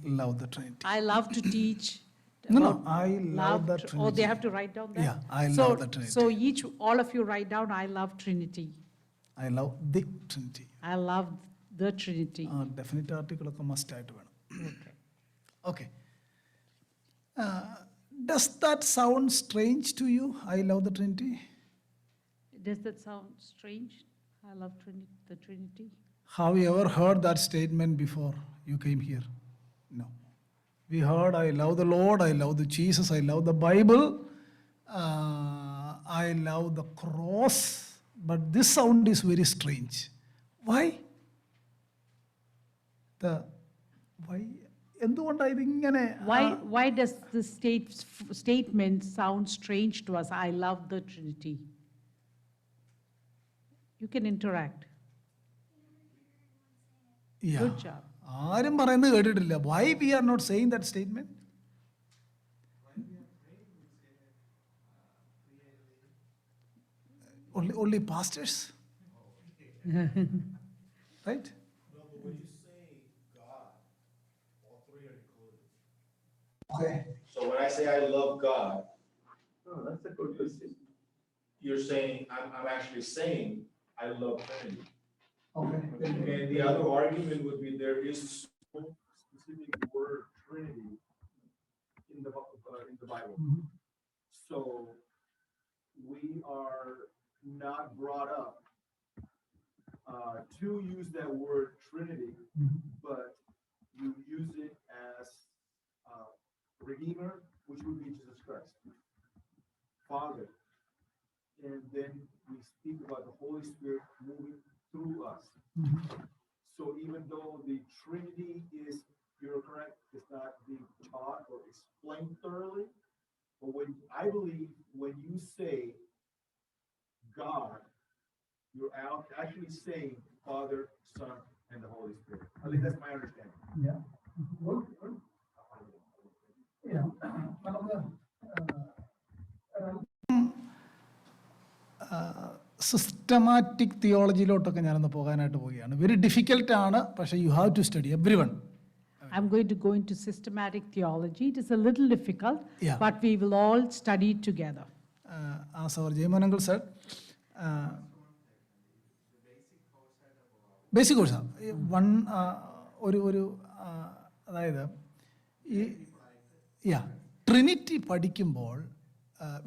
love the Trinity. I love to teach. No, I love the Trinity. Oh, they have to write down that? Yeah, I love the Trinity. So all of you write down, I love Trinity. I love the Trinity. I love the Trinity. Definite article ഒക്കെ must ആയിട്ട് വേണം. Okay. Okay. Does that sound strange to you? I love the Trinity. Does that sound strange? I love the Trinity. Have you ever heard that statement before you came here? No. We heard, I love the Lord, I love the Jesus, I love the Bible, I love the cross, but this sound is very strange. Why? Why? എന്തുകൊണ്ടാണ് ഇതിങ്ങനെ Why does this statement sound strange to us? I love the Trinity. You can interact. Yeah. Good job. ആരും പറയുന്നത് കേട്ടിട്ടില്ല. Why we are not saying that statement? Only pastors? Right? No, but when you say God, all three are included. Okay. So when I say I love God, Oh, that's a good question. you're saying, I'm actually saying I love Trinity. Okay. And the other argument would be there is no specific word Trinity in the Bible. Mhm. So we are not brought up to use that word Trinity, Mhm. but you use it as Redeemer, which would be Jesus Christ, Father. And then we speak about the Holy Spirit moving through us. Mhm. So even though the Trinity is, you're correct, it's not being taught or explained thoroughly, but I believe when you say God, you're actually saying Father, Son, and the Holy Spirit. I think that's my understanding. Yeah. Good, good. Yeah. നമുക്ക് systematic തിയോളജിയിലോട്ടൊക്കെ ഞാനൊന്ന് പോകാനായിട്ട് പോവുകയാണ്. Very difficult ആണ്, പക്ഷേ you have to study every one. I'm going to go into systematic theology. It is a little difficult, Yeah. but we will all study it together. As our Jayman uncle said, basic കോഴ്സാണ്. ഒരു അതായത് ഈ Trinity പഠിക്കുമ്പോൾ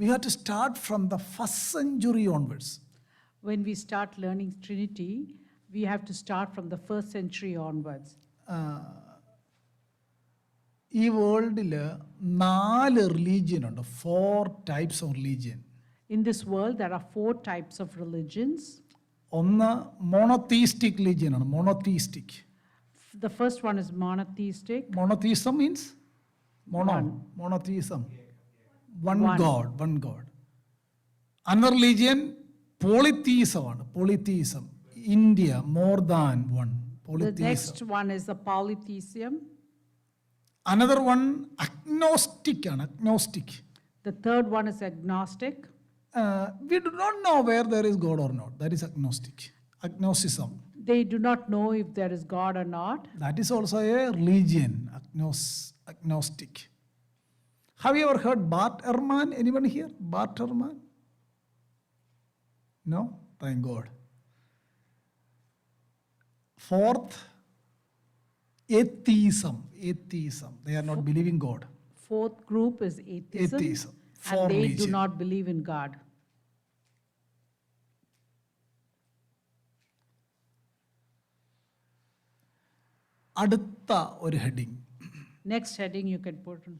we have to start from the 1st century onwards. When we start learning Trinity, we have to start from the 1st century onwards. ഈ വേൾഡിൽ 4 religion ഉണ്ട്. 4 types of religion. In this world, there are 4 types of religions. ഒന്ന് മോണോതീസ്റ്റിക് religion ആണ്. മോണോതീസ്റ്റിക്. The first one is monotheistic. Monotheism means monotheism. One God. Another religion, polytheism ആണ്. Polytheism. India, more than one. The Polytheism. next one is the polytheism. Another one, agnostic ആണ്. Agnostic. The third one is agnostic. We do not know where there is God or not. That is agnostic. Agnosticism. They do not know if there is God or not. That is also a religion. Agnostic. Have you ever heard Bart Ehrman? Anyone here? Bart Ehrman? No? Thank God. Fourth, atheism. They are not believing God. Fourth group is atheism. Atheism. And For they do religion. not believe in God. അടുത്ത ഒരു heading. Next heading you can put on.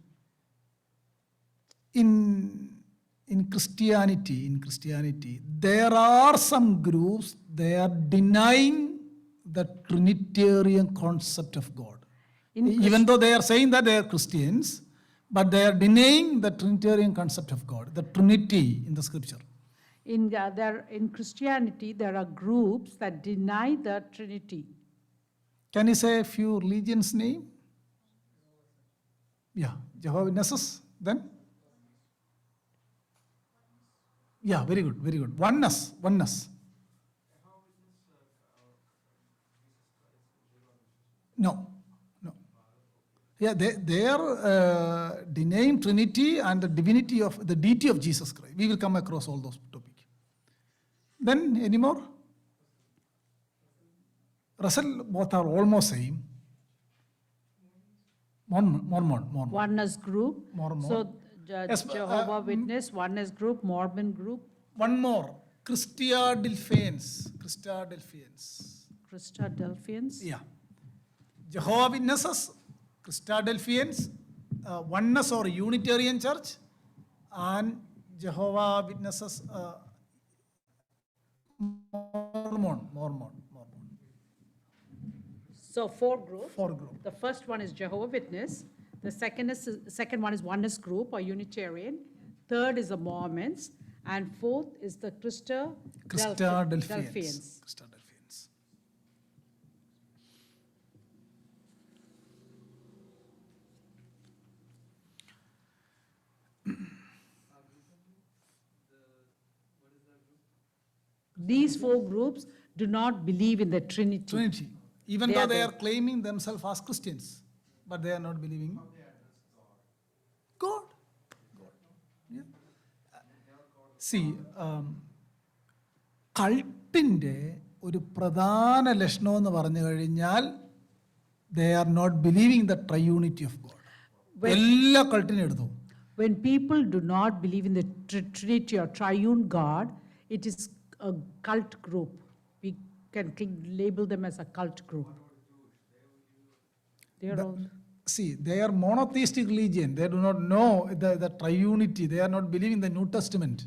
In Christianity, there are some groups, they are denying the Trinitarian concept of God. Even though they are saying that they are Christians, but they are denying the Trinitarian concept of God, the Trinity in the scripture. In Christianity, there are groups that deny the Trinity. Can you say a few religions' name? Yeah, Jehovah's Witnesses, then? Yeah, very good. Oneness. No. Yeah, they are denying Trinity and the divinity of the deity of Jesus Christ. We will come across all those topics. Then any more? Russell, both are almost same. Mormon. Oneness group. Mormon. So Yes, but, Jehovah Witness, Oneness group, Mormon group, One more. Christadelphians. Christadelphians. Yeah. Jehovah Witnesses, Christadelphians, Oneness or Unitarian Church, and Jehovah Witnesses, Mormon. So 4 groups. 4 group. The first one is Jehovah Witness. The second one is Oneness group or Unitarian. Third is the Mormons. And fourth is the Christadelphians. Christadelphians. These 4 groups do not believe in the Trinity. Trinity. Even They though are they the- are claiming themselves as Christians, but they are not believing God. Yeah. See, കൾട്ടിൻ്റെ ഒരു പ്രധാന ലക്ഷണം എന്ന് പറഞ്ഞു കഴിഞ്ഞാൽ they are not believing the trinity of God. എല്ലാ കൾട്ടിനും എടുത്തു. When people do not believe in the Trinity or triune God, it is a cult group. We can label them as a cult group. They are all. See, they are monotheistic religion. They do not know the triunity. They are not believing the New Testament.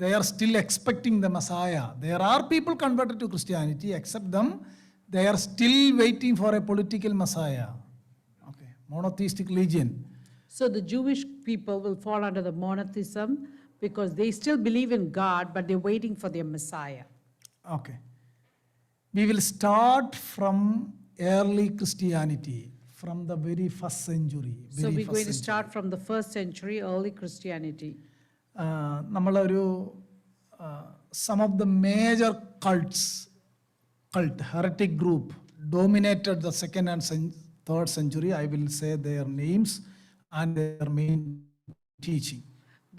They are still expecting the Messiah. There are people converted to Christianity, except them. They are still waiting for a political Messiah. Okay, monotheistic religion. So the Jewish people will fall under the monotheism because they still believe in God, but they're waiting for their Messiah. Okay. We will start from early Christianity, from the very first century. So we're going to start from the 1st century, early Christianity. നമ്മളൊരു some of the major cult, heretic group dominated the 2nd and 3rd century. I will say their names and their main teaching.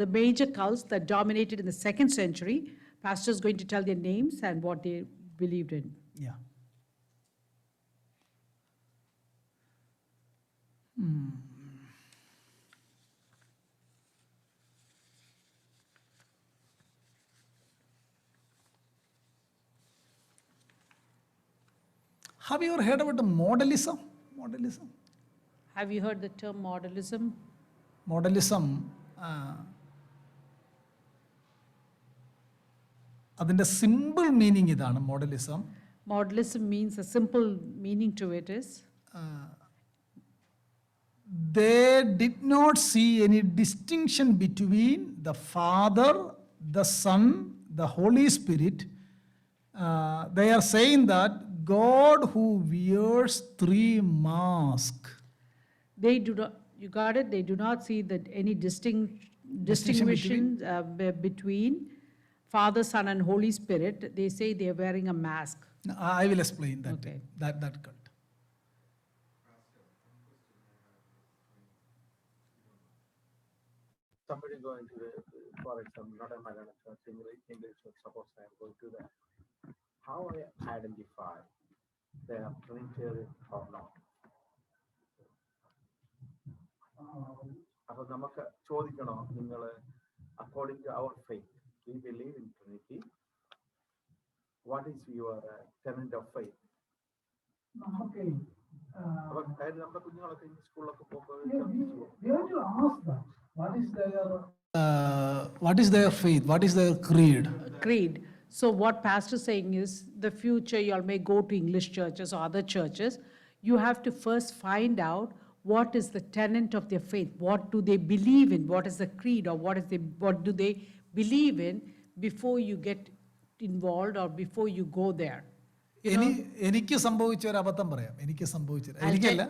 The major cults that dominated in the 2nd century, pastor is going to tell their names and what they believed in. Yeah. Have you ever heard about the modalism? Have you heard the term modalism? Modalism, അതിൻ്റെ simple meaning ഇതാണ് modalism. Modalism means a simple meaning to it is they did not see any distinction between the Father, the Son, the Holy Spirit. They are saying that God who wears 3 masks. they do not, you got it, they do not see that any distinction between Father, Son, and Holy Spirit. They say they are wearing a mask. I will explain that. Okay. That cult. Somebody going to the, for example, not a Malayalam church, English church, suppose I am going to that. How I identify they are Trinitarian or not? അപ്പോൾ നമുക്ക് ചോദിക്കണോ, നിങ്ങൾ according to our faith, we believe in Trinity. What is your tenet of faith? Okay. അപ്പോൾ നമ്മുടെ കുഞ്ഞുങ്ങളൊക്കെ സ്കൂളിലൊക്കെ പോകുമ്പോൾ We have to ask them, what is their faith? What is their creed? Creed. So what pastor is saying is, the future you all may go to English churches or other churches. You have to first find out what is the tenet of their faith. What do they believe in? What is the creed, or what do they believe in before you get involved or before you go there? You know? എനിക്ക് സംഭവിച്ച ഒരു അബദ്ധം പറയാം. എനിക്കല്ല,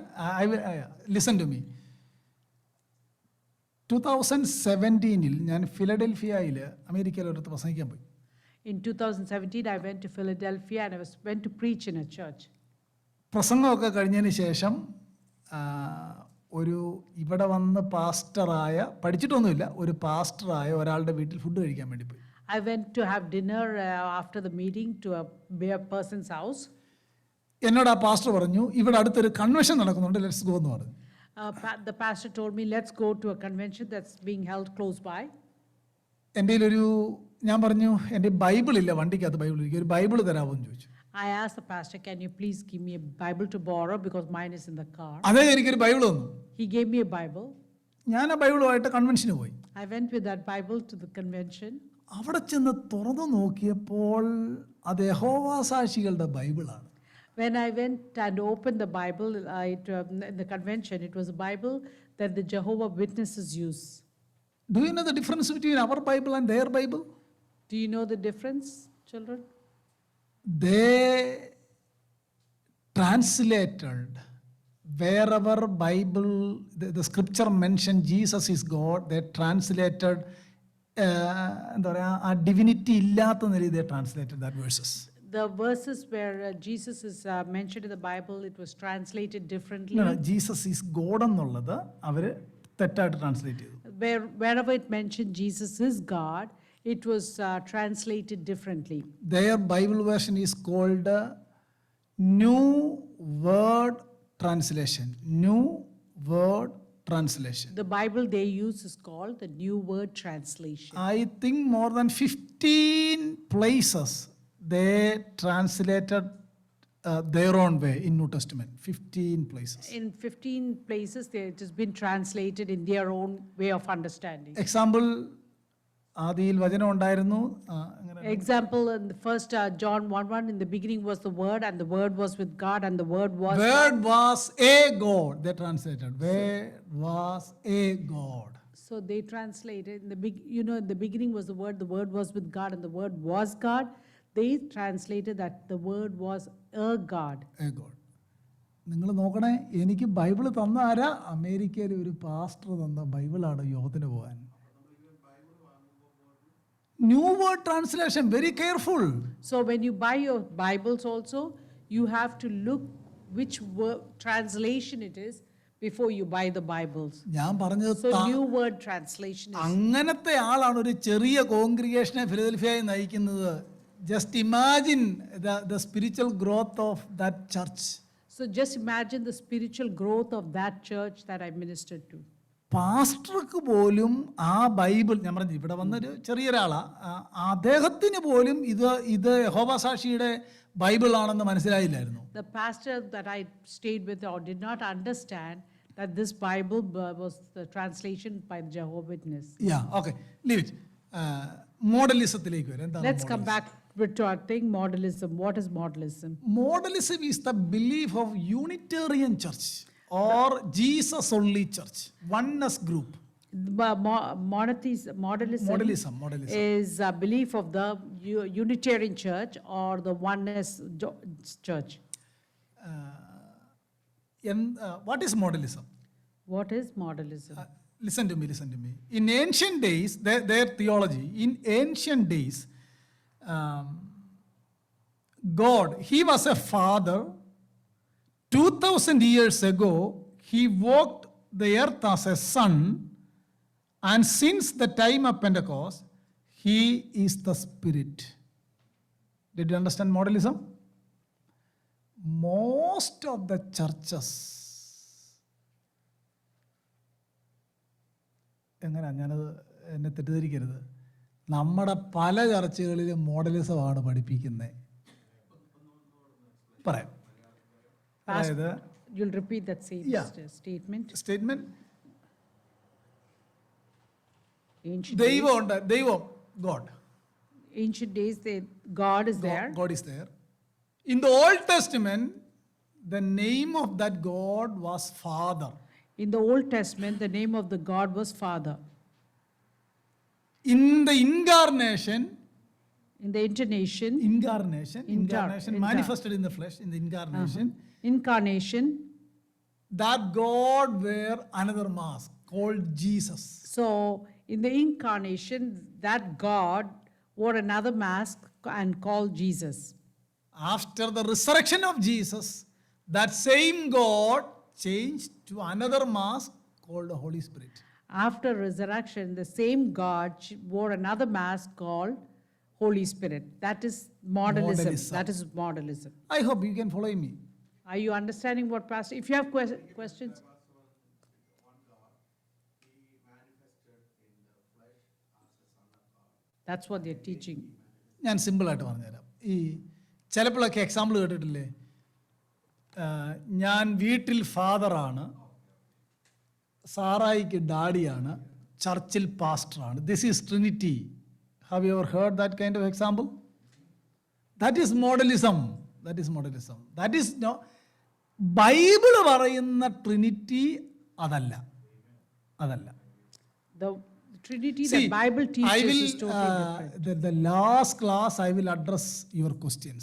listen to me. 2017 ഞാൻ ഫിലഡൽഫിയയിൽ അമേരിക്കയിൽ ഒരിടത്ത് പ്രസംഗിക്കാൻ പോയി. In 2017, I went to Philadelphia and I went to preach in a church. പ്രസംഗമൊക്കെ കഴിഞ്ഞതിന് ശേഷം ഒരു ഇവിടെ വന്ന് പാസ്റ്ററായ, പഠിച്ചിട്ടൊന്നുമില്ല, ഒരു പാസ്റ്ററായ ഒരാളുടെ വീട്ടിൽ ഫുഡ് കഴിക്കാൻ വേണ്ടി പോയി. I went to have dinner after the meeting to a person's house. എന്നോട് ആ പാസ്റ്റർ പറഞ്ഞു, ഇവിടെ അടുത്തൊരു കൺവെൻഷൻ നടക്കുന്നുണ്ട്, ലെറ്റ്സ് ഗോ എന്ന് പറഞ്ഞു. The pastor told me, let's go to a convention that's being held close by. എൻ്റെ ഞാൻ പറഞ്ഞു, എൻ്റെ ബൈബിളില്ല, വണ്ടിക്കകത്ത് ബൈബിൾ ഇരിക്കും, ഒരു ബൈബിൾ തരാമോ എന്ന് ചോദിച്ചു. I asked the pastor, can you please give me a Bible to borrow because mine is in the car. അതേ എനിക്കൊരു ബൈബിൾ തന്നു. He gave me a Bible. ഞാൻ ആ ബൈബിളുമായിട്ട് കൺവെൻഷന് പോയി. I went with that Bible to the convention. അവിടെ ചെന്ന് തുറന്നു നോക്കിയപ്പോൾ അത് യഹോവ സാക്ഷികളുടെ ബൈബിളാണ്. When I went and opened the Bible in the convention, it was a Bible that the Jehovah Witnesses use. Do you know the difference between our Bible and their Bible? Do you know the difference, children? They translated wherever Bible, the scripture mentioned Jesus is God, they translated എന്താ പറയുക, ആ divinity ഇല്ലാത്ത നിലയിൽ they translated that verses. The verses where Jesus is mentioned in the Bible, it was translated differently. Jesus is God എന്നുള്ളത് അവർ തെറ്റായിട്ട് translate ചെയ്തു. Wherever it mentioned Jesus is God, it was translated differently. Their Bible version is called New Word Translation. New Word Translation. The Bible they use is called the New Word Translation. I think more than 15 places they translated their own way in New Testament. 15 places. In 15 places, it has been translated in their own way of understanding. Example, ആദിയിൽ വചനം ഉണ്ടായിരുന്നു. Example, in the first John 1:1, in the beginning was the Word, and the Word was with God, and the Word was Word God. was a God. They translated. Word was a God. So they translated, in the beginning was the Word was with God, and the Word was God. They translated that the Word was a God. A God. നിങ്ങൾ നോക്കണേ, എനിക്ക് Bible തന്ന ആരാ? അമേരിക്കയിലെ ഒരു pastor തന്ന ബൈബിളാണ് യോഗത്തിന് പോകാൻ. New Word Translation, very careful. So when you buy your Bibles also, you have to look which translation it is before you buy the Bibles. ഞാൻ പറഞ്ഞത് So New Word Translation is. അങ്ങനത്തെ ആളാണ് ഒരു ചെറിയ കോൺഗ്രിഗേഷനെ ഫിലദൽഫിയയിൽ നയിക്കുന്നത്. Just imagine the spiritual growth of that church. So just imagine the spiritual growth of that church that I ministered to. പാസ്റ്റർക്ക് പോലും ആ Bible, ഞാൻ പറഞ്ഞു ഇവിടെ വന്നൊരു ചെറിയൊരാളാ, അദ്ദേഹത്തിന് പോലും ഇത് യഹോവ സാക്ഷിയുടെ ബൈബിളാണെന്ന് മനസ്സിലായില്ലായിരുന്നു. The pastor that I stayed with or did not understand that this Bible was the translation by the Jehovah's Witness. Okay, leave it. മോഡലിസത്തിലേക്ക് വരാം. എന്താണ് Let's come back to our thing, modalism. What is modalism? Modalism is the belief of Unitarian Church or Jesus only church, oneness group. Modalism is a belief of the Unitarian Church or the oneness church. What is modalism? What is modalism? Listen to me. In ancient days, their theology, in ancient days, God, he was a father. 2000 years ago, he walked the earth as a son, and since the time of Pentecost, he is the Spirit. Did you understand modalism? Most of the churches, എങ്ങനെയാണ്, ഞാനത് എന്നെ തെറ്റിദ്ധരിക്കരുത്, നമ്മുടെ പല ചർച്ചകളിലും മോഡലിസമാണ് പഠിപ്പിക്കുന്നത്. പറയാം. അതായത് You'll repeat that same statement. Ancient ദൈവം God. Ancient days, God is there. God is there. In the Old Testament, the name of that God was Father. In the Old Testament, the name of the God was Father. In the incarnation, incarnation, manifested in the flesh, in the incarnation, that God wear another mask called Jesus. So, in the incarnation, that God wore another mask and called Jesus. After the resurrection of Jesus, that same God changed to another mask called the Holy Spirit. After resurrection, the same God wore another mask called Holy Spirit. That is modalism. Modalism. That is modalism. I hope you can follow me. Are you understanding what Pastor? If you have questions, that's what they're teaching. ഞാൻ സിമ്പിളായിട്ട് പറഞ്ഞുതരാം. ഈ ചിലപ്പോഴൊക്കെ example കേട്ടിട്ടില്ലേ, ഞാൻ വീട്ടിൽ ഫാദറാണ്, സാറായിക്ക് ഡാഡിയാണ്, ചർച്ചിൽ പാസ്റ്ററാണ്. This is trinity. Have you ever heard that kind of example? That is modalism. That is modalism. That is no, Bible പറയുന്ന ട്രിനിറ്റി അതല്ല, അതല്ല. The Trinity, See, the Bible I teaches will, is totally different. the last class I will address your questions.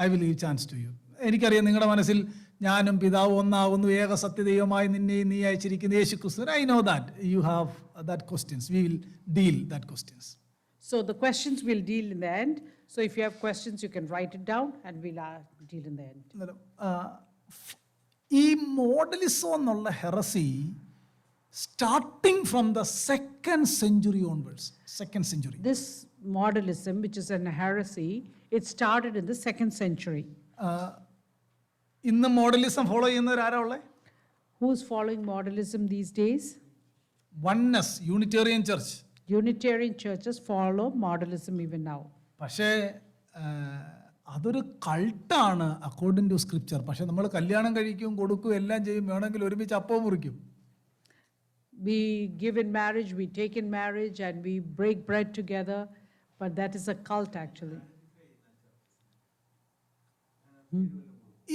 I will give chance to you. എനിക്കറിയാം നിങ്ങളുടെ മനസ്സിൽ ഞാനും പിതാവ് ഒന്നാകുന്നു, ഏക സത്യദൈവമായി നിന്നെ നീ അയച്ചിരിക്കുന്ന യേശു ക്രിസ്തു. I know that you have that questions. We will deal that questions. So the questions we'll deal in the end. So if you have questions, you can write it down and we'll deal in the end. അന്നേരം, ഈ modalism എന്നുള്ള heresy starting from the second century onwards. Second century. This modalism, which is an heresy, it started in the 2nd century. ഇന്ന് modalism follow ചെയ്യുന്നവർ ആരാ ഉള്ളത്? Who's following modalism these days? Oneness, Unitarian church. Unitarian churches follow modalism even now. പക്ഷേ അതൊരു കൾട്ടാണ് according to scripture. പക്ഷെ നമ്മൾ കല്യാണം കഴിക്കും, കൊടുക്കും, എല്ലാം ചെയ്യും, വേണമെങ്കിൽ ഒരുമിച്ച് അപ്പം മുറിക്കും. We give in marriage, we take in marriage, and we break bread together, but that is a cult actually.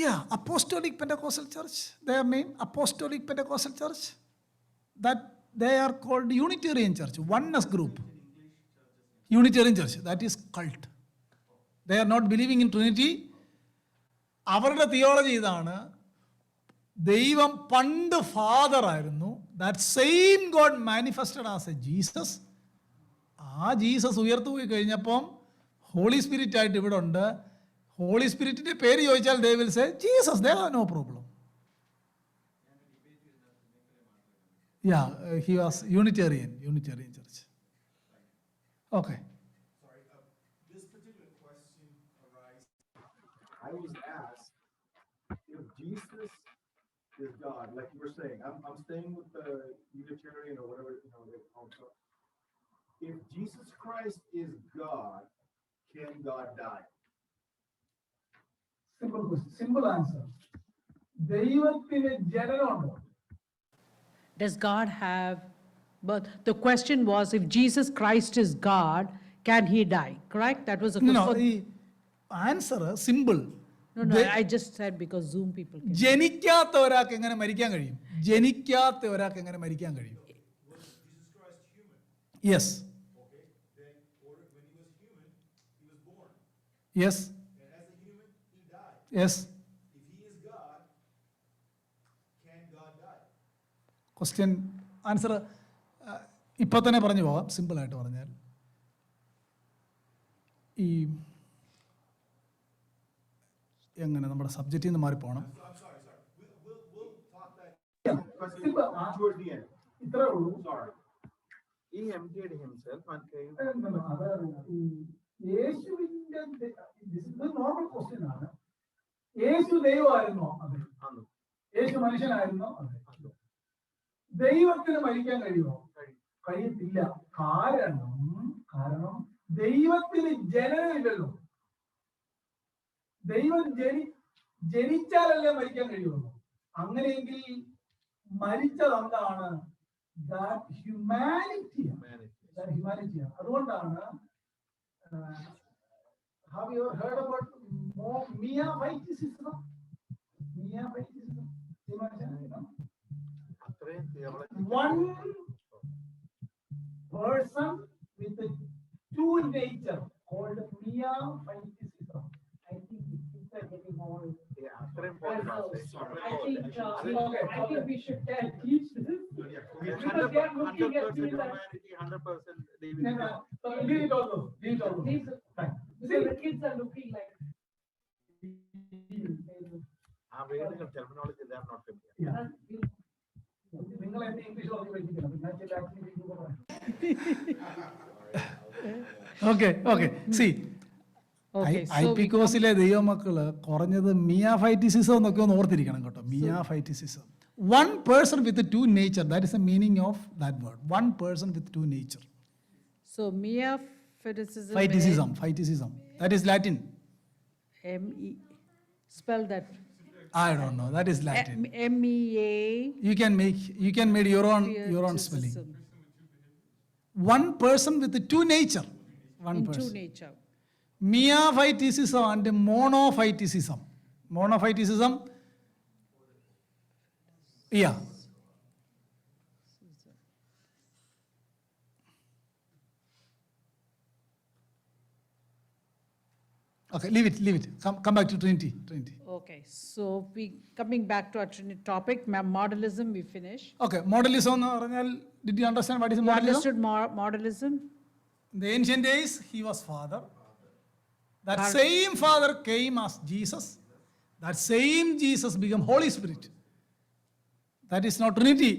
Yeah, Apostolic Pentecostal Church, their name, Apostolic Pentecostal Church, that they are called Unitarian Church, oneness group. Unitarian Church, that is cult. They are not believing in Trinity. അവരുടെ theology ഇതാണ്, ദൈവം പണ്ട് father ആയിരുന്നു, that same God manifested as A Jesus. ആ Jesus ഉയർത്തുപോയി കഴിഞ്ഞപ്പം holy spirit ആയിട്ട് ഇവിടെ ഉണ്ട്. ഹോളി സ്പിരിറ്റിന്റെ പേര് ചോദിച്ചാൽ they will say Jesus, they have no problem. Yeah, he was Unitarian Church. Okay. This particular question arises. I was asked if Jesus is God, like you were saying, I'm staying with the Unitarian or whatever, they call it. If Jesus Christ is God, can God die? Simple question, simple answer. ദൈവത്തിന് ജനനമുണ്ടോ? Does God have birth? The question was, if Jesus Christ is God, can he die? Correct? That was a No, question. ഈ answer simple. No, I just said because Zoom people can. ജനിക്കാത്ത ഒരാൾക്ക് എങ്ങനെ മരിക്കാൻ കഴിയും? ജനിക്കാത്ത ഒരാൾക്ക് എങ്ങനെ മരിക്കാൻ കഴിയും? Was Jesus Christ human? Yes, Okay, then when he was human, he was born. Yes, And as a human, he died. Yes. If he is God, can God die? Question answer ഇപ്പൊ തന്നെ പറഞ്ഞു പോകാം. സിമ്പിളായിട്ട് പറഞ്ഞാൽ, ഈ എങ്ങനെ നമ്മുടെ സബ്ജക്റ്റിൽ നിന്ന് മാറിപ്പോകണം. I'm sorry. We'll talk that. Question towards the end. ഇത്രേ ഉള്ളൂ. Sorry. He emptied himself and came. യേശുവിന്റെ നോർമൽ ക്വസ്റ്റ്യൻ ആണ്. യേശു ദൈവമായിരുന്നോ? അതെ. Anu. യേശു മനുഷ്യനായിരുന്നോ? അതെ. Anu. ദൈവത്തിന് മരിക്കാൻ കഴിയുമോ? കഴിയത്തില്ല. കാരണം ദൈവത്തിന് ജനനമില്ലല്ലോ. ദൈവം ജനിച്ചാലല്ലേ മരിക്കാൻ കഴിയുള്ളൂ. അങ്ങനെയെങ്കിൽ മരിച്ചത് എന്താണ്? ഹ്യൂമാനിറ്റിയാണ്. അതുകൊണ്ടാണ് have you ever heard about Miaphysitism? One person with a two nature called Miaphysitism. I think it's getting more. Yeah, അത്രയും പോലെ I think we should teach this. Because they are 100% looking at me like, humanity, 100% No, divine. no, leave it also. these, Fine. so the kids are looking like. ആ വേർഡുകൾ terminology they are not familiar. നിങ്ങൾ എന്നെ English പറഞ്ഞു പഠിപ്പിക്കണം ഞാൻ ചില activities പറയാം. Okay. See, Okay, I so P we come, കോസിലെ ദൈവമക്കള് കുറഞ്ഞത് മിയാഫൈറ്റിസിസം എന്നൊക്കെ ഒന്ന് ഓർത്തിരിക്കണം കേട്ടോ. മിയാഫൈറ്റിസിസം. One person with two nature, that is the meaning of that word. One person with two nature. so Mia Feticism. Phyticism. That is Latin. M-E, spell that. I don't know. That is Latin. M-E-A. You can make your own spelling. Feticism. One person with two nature. One In person. true nature. Miaphysitism and monophysitism. Monophysitism. Yeah. Okay, leave it. Come back to Trinity. Okay, so we coming back to our Trinity topic, modalism, we finish. Okay, modalism എന്ന് പറഞ്ഞാൽ, did you understand what is You modalism? understood modalism? In the ancient days, he was father. That same father came as Jesus. That same Jesus became Holy Spirit. That is not Trinity.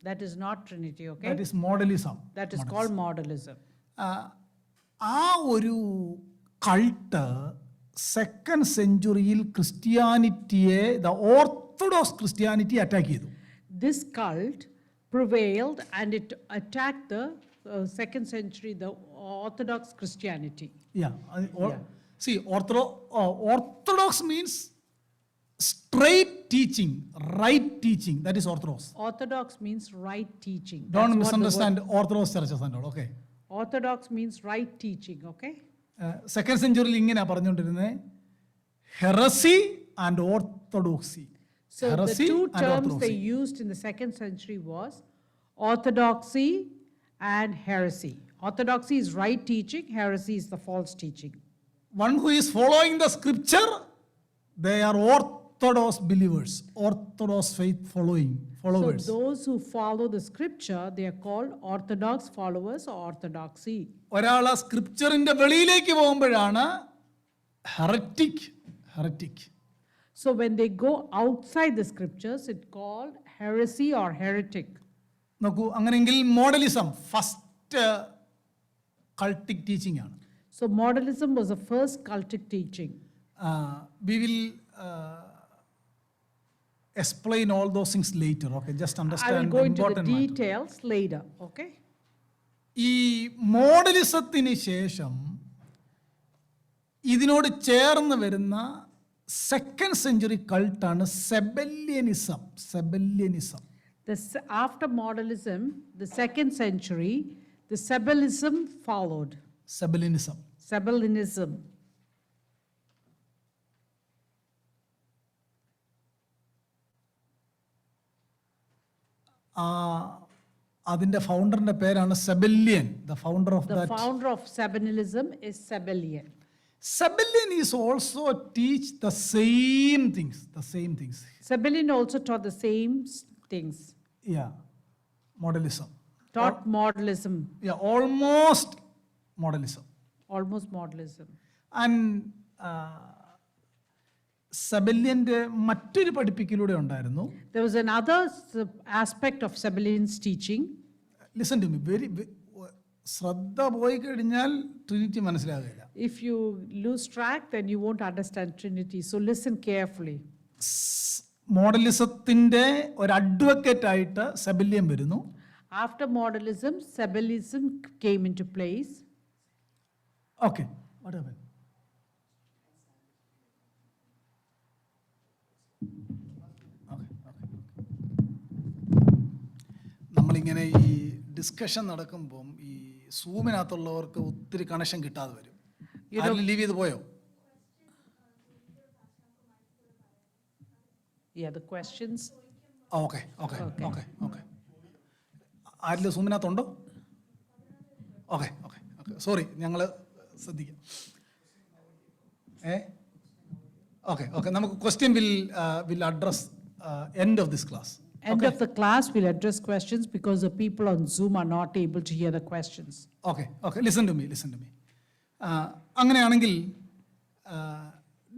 That is not Trinity, okay? That is modalism. That is called modalism. ആ ഒരു cult second സെഞ്ചുറിയിൽ ക്രിസ്ത്യാനിറ്റിയെ, the Orthodox Christianity attack ചെയ്തു. This cult prevailed and it attacked the second century, the Orthodox Christianity. See, orthodox means straight teaching, right teaching. That is orthodox. Orthodox means right teaching. Don't That's what the misunderstand orthodox churches and all, okay? word- Orthodox means right teaching, okay? Second സെഞ്ചുറിയിൽ ഇങ്ങനെ പറഞ്ഞുകൊണ്ടിരുന്നത് heresy and orthodoxy. So the two terms they used in the second century was orthodoxy and heresy. Orthodoxy is right teaching, heresy is the false teaching. One who is following the scripture, they are orthodox believers, orthodox faith followers. So those who follow the scripture, they are called orthodox followers or orthodoxy. ഒരാൾ ആ സ്ക്രിപ്ചറിന്റെ വെളിയിലേക്ക് പോകുമ്പോഴാണ് heretic. So when they go outside the scriptures, it's called heresy or heretic. നോക്കൂ, അങ്ങനെയെങ്കിൽ modalism first cultic teaching ആണ്. So modalism was the first cultic teaching. We will explain all those things later, okay? Just I will understand go the into the important matter. details later, okay? ഈ മോഡലിസത്തിന് ശേഷം ഇതിനോട് ചേർന്ന് വരുന്ന second century കൾട്ടാണ് Sabellianism. After modalism, the second century, the Sabellism followed. Sabellianism. അതിന്റെ ഫൗണ്ടറിന്റെ പേരാണ് Sabellian. The founder of The that. founder of Sabellianism is Sabellian. Sabellian is also teach the same things. Sabellian also taught the same things. Yeah, modalism. Taught modalism, Yeah, almost modalism. almost modalism. And സെബല്യന്റെ മറ്റൊരു പഠിപ്പിക്കലൂടെ ഉണ്ടായിരുന്നു. There was another aspect of Sabellian's teaching. Listen to me, ശ്രദ്ധ പോയി കഴിഞ്ഞാൽ Trinity മനസ്സിലാകില്ല. If you lose track, then you won't understand Trinity. So listen carefully. മോഡലിസത്തിന്റെ ഒരു advocate ആയിട്ട് സെബല്യൻ വരുന്നു. After modalism, Sabellism came into place. Okay, what happen? നമ്മളിങ്ങനെ ഈ discussion നടക്കുമ്പം ഈ സൂമിനകത്തുള്ളവർക്ക് ഒത്തിരി കണക്ഷൻ കിട്ടാതെ വരും. ലീവ് ചെയ്ത് പോയോ? Yeah, the questions. ഓക്കെ. ആരിലും സൂമിനകത്തുണ്ടോ? ഓക്കെ. സോറി, ഞങ്ങൾ ശ്രദ്ധിക്കാം. ഓക്കെ. നമുക്ക് question will address end of this class. End of the class, we'll address questions because the people on Zoom are not able to hear the questions. Okay. Listen to me. അങ്ങനെയാണെങ്കിൽ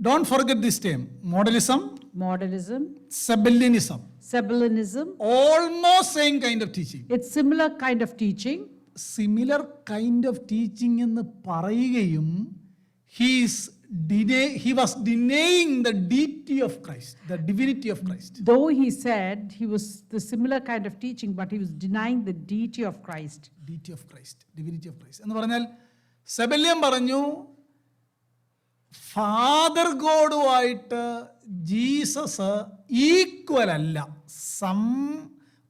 don't forget this time. Modalism Modalism, Sabellianism. Sabellianism. Almost same kind of teaching. It's similar kind of teaching. Similar kind of teaching എന്ന് പറയുകയും he was denying the deity of Christ, the divinity of Christ. Though he said he was the similar kind of teaching, but he was denying the deity of Christ. Deity of Christ, divinity of Christ. എന്ന് പറഞ്ഞാൽ സെബല്യം പറഞ്ഞു father ഗോഡുമായിട്ട് Jesus equal അല്ല,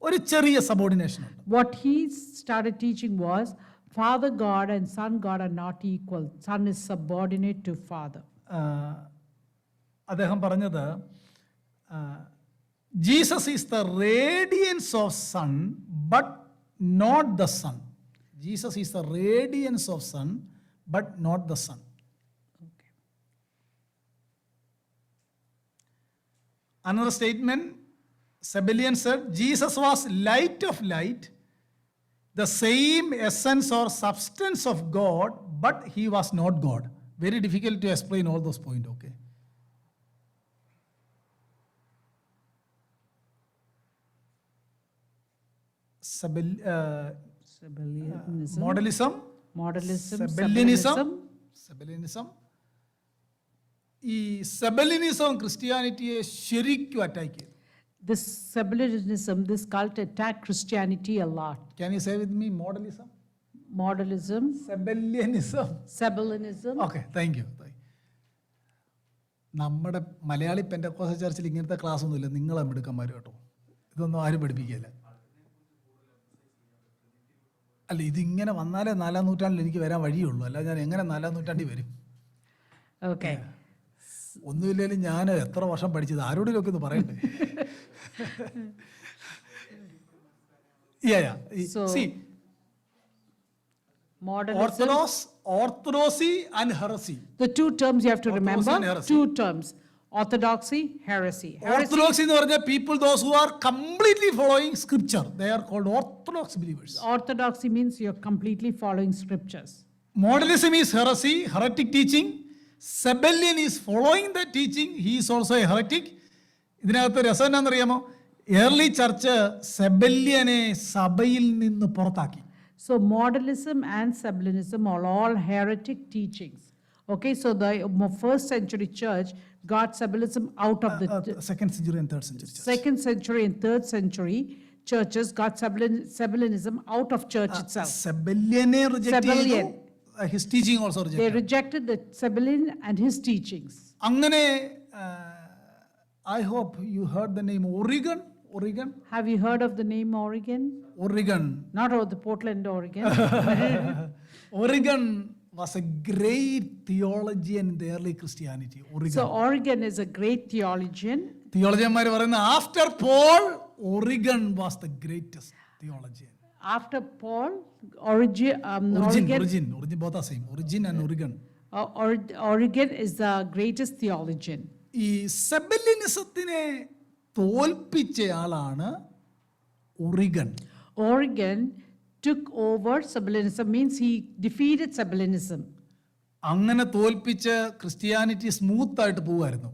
ഒരു ചെറിയ subordination ഉണ്ട്. What he started teaching was Father God and Son God are not equal. Son is subordinate to Father. അദ്ദേഹം പറഞ്ഞത് Jesus is the radiance of sun but not the sun. Jesus is the radiance of sun but not the sun. Another statement, Sabellian said, Jesus was light of light, the same essence or substance of God, but he was not God. Very difficult to explain all those points, okay? Sabellianism. Modalism, Modalism. സെബലിനിസം. ഈ സെബലിനിസം ക്രിസ്ത്യാനിറ്റിയെ ശരിക്കും attack ചെയ്തു. This Sabellianism, this cult attacked Christianity a lot. Can you say with me modalism? Modalism, സെബല്യനിസം. Sabellianism. Okay, thank you. നമ്മുടെ മലയാളി പെന്തക്കോസ്ത ചർച്ചിൽ ഇങ്ങനത്തെ class ഒന്നുമില്ല, നിങ്ങളെ മിടുക്കന്മാർ കേട്ടോ. ഇതൊന്നും ആരും പഠിപ്പിക്കുകയില്ല. അല്ല, ഇതിങ്ങനെ വന്നാലേ 4-ാം നൂറ്റാണ്ടിൽ എനിക്ക് വരാൻ വഴിയുള്ളൂ, അല്ല ഞാൻ എങ്ങനെ 4-ാം നൂറ്റാണ്ടിൽ വരും? Okay. ഒന്നുമില്ലെങ്കിലും ഞാൻ എത്ര വർഷം പഠിച്ചത് ആരോടെങ്കിലൊക്കെ ഒന്ന് പറയണ്ടേ? So, See, Modalism. orthodoxy and heresy. The two terms you have to Orthodoxy remember. and heresy. Two terms. Orthodoxy, heresy. Orthodoxy എന്ന് പറഞ്ഞാൽ people those who are completely following scripture, they are called orthodox believers. Orthodoxy means you're completely following scriptures. Modalism is heresy, heretic teaching. Sabellian is following the teaching, he is also a heretic. ഇതിനകത്ത് രസം എന്നാണെന്നറിയാമോ? Early church സെബല്യനെ സഭയിൽ നിന്ന് പുറത്താക്കി. So modalism and Sabellianism are all heretic teachings. Okay, so the first century church got Sabellianism out of the Second century and third century church. second century and third century churches got Sabellianism out of church itself. സെബല്യനെ reject ചെയ്തു. Sabellian. His teaching also They rejected. rejected the Sabellian and his teachings. അങ്ങനെ I hope you heard the name Origen. Have you heard of the name Origen? Origen. Not of the Portland, Oregon. Origen was a great theologian in the early Christianity. Origen. So Origen is a great theologian. തിയോളജിയന്മാർ പറയുന്ന after Paul, Origen was the greatest theologian. After Paul, Origen both are same. Origen and Origen. Origen is the greatest theologian. ഈ സെബല്യനിസത്തിനെ തോൽപ്പിച്ചയാളാണ് Origen. Origen took over Sabellianism, means he defeated Sabellianism. അങ്ങനെ തോൽപ്പിച്ച് Christianity smooth ആയിട്ട് പോവായിരുന്നു.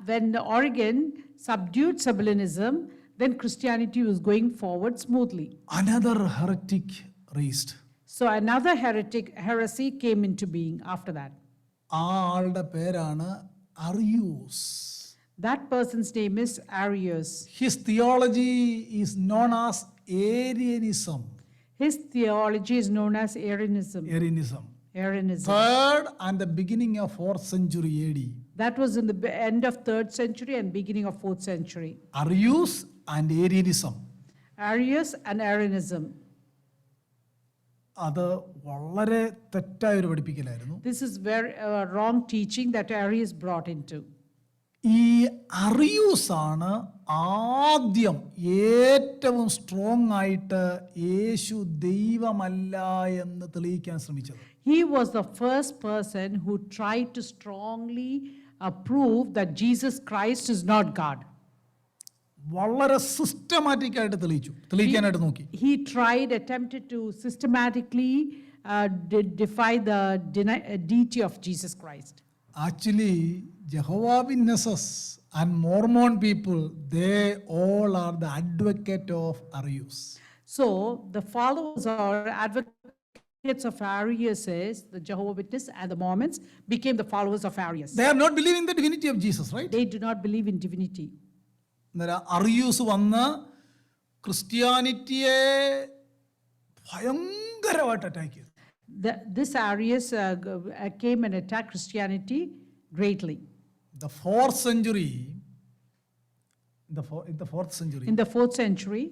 When Origen subdued Sabellianism, then Christianity was going forward smoothly. Another heretic raised. So another heresy came into being after that. ആ ആളുടെ പേരാണ് Arius. That person's name is Arius. His theology is known as Arianism. His theology is known as Arianism. Arianism. Arianism. Third and the beginning of 4th century AD. That was in the end of 3rd century and beginning of 4th century. Arius and Arianism. Arius and Arianism. അത് വളരെ തെറ്റായ ഒരു പഠിപ്പിക്കലായിരുന്നു. This is very wrong teaching that Arius brought into. ഈ അറിയൂസ് ആണ് ആദ്യം ഏറ്റവും strong ആയിട്ട് യേശു ദൈവമല്ല എന്ന് തെളിയിക്കാൻ ശ്രമിച്ചത്. He was the first person who tried to strongly prove that Jesus Christ is not God. വളരെ സിസ്റ്റമാറ്റിക് ആയിട്ട് തെളിയിക്കാനായിട്ട് നോക്കി. He attempted to systematically defy the deity of Jesus Christ. Actually Jehovah witnesses and Mormon people, they all are the advocate of Arius. So the followers or advocates of Arius is the Jehovah's Witness and the Mormons became the followers of Arius. They are not believing the divinity of Jesus, right? They do not believe in divinity. അന്നേരം അറിയൂസ് വന്ന് ക്രിസ്ത്യാനിറ്റിയെ ഭയങ്കരമായിട്ട് attack ചെയ്തു. This Arius came and attacked Christianity greatly. The 4th century, in the 4th century, In the 4th century,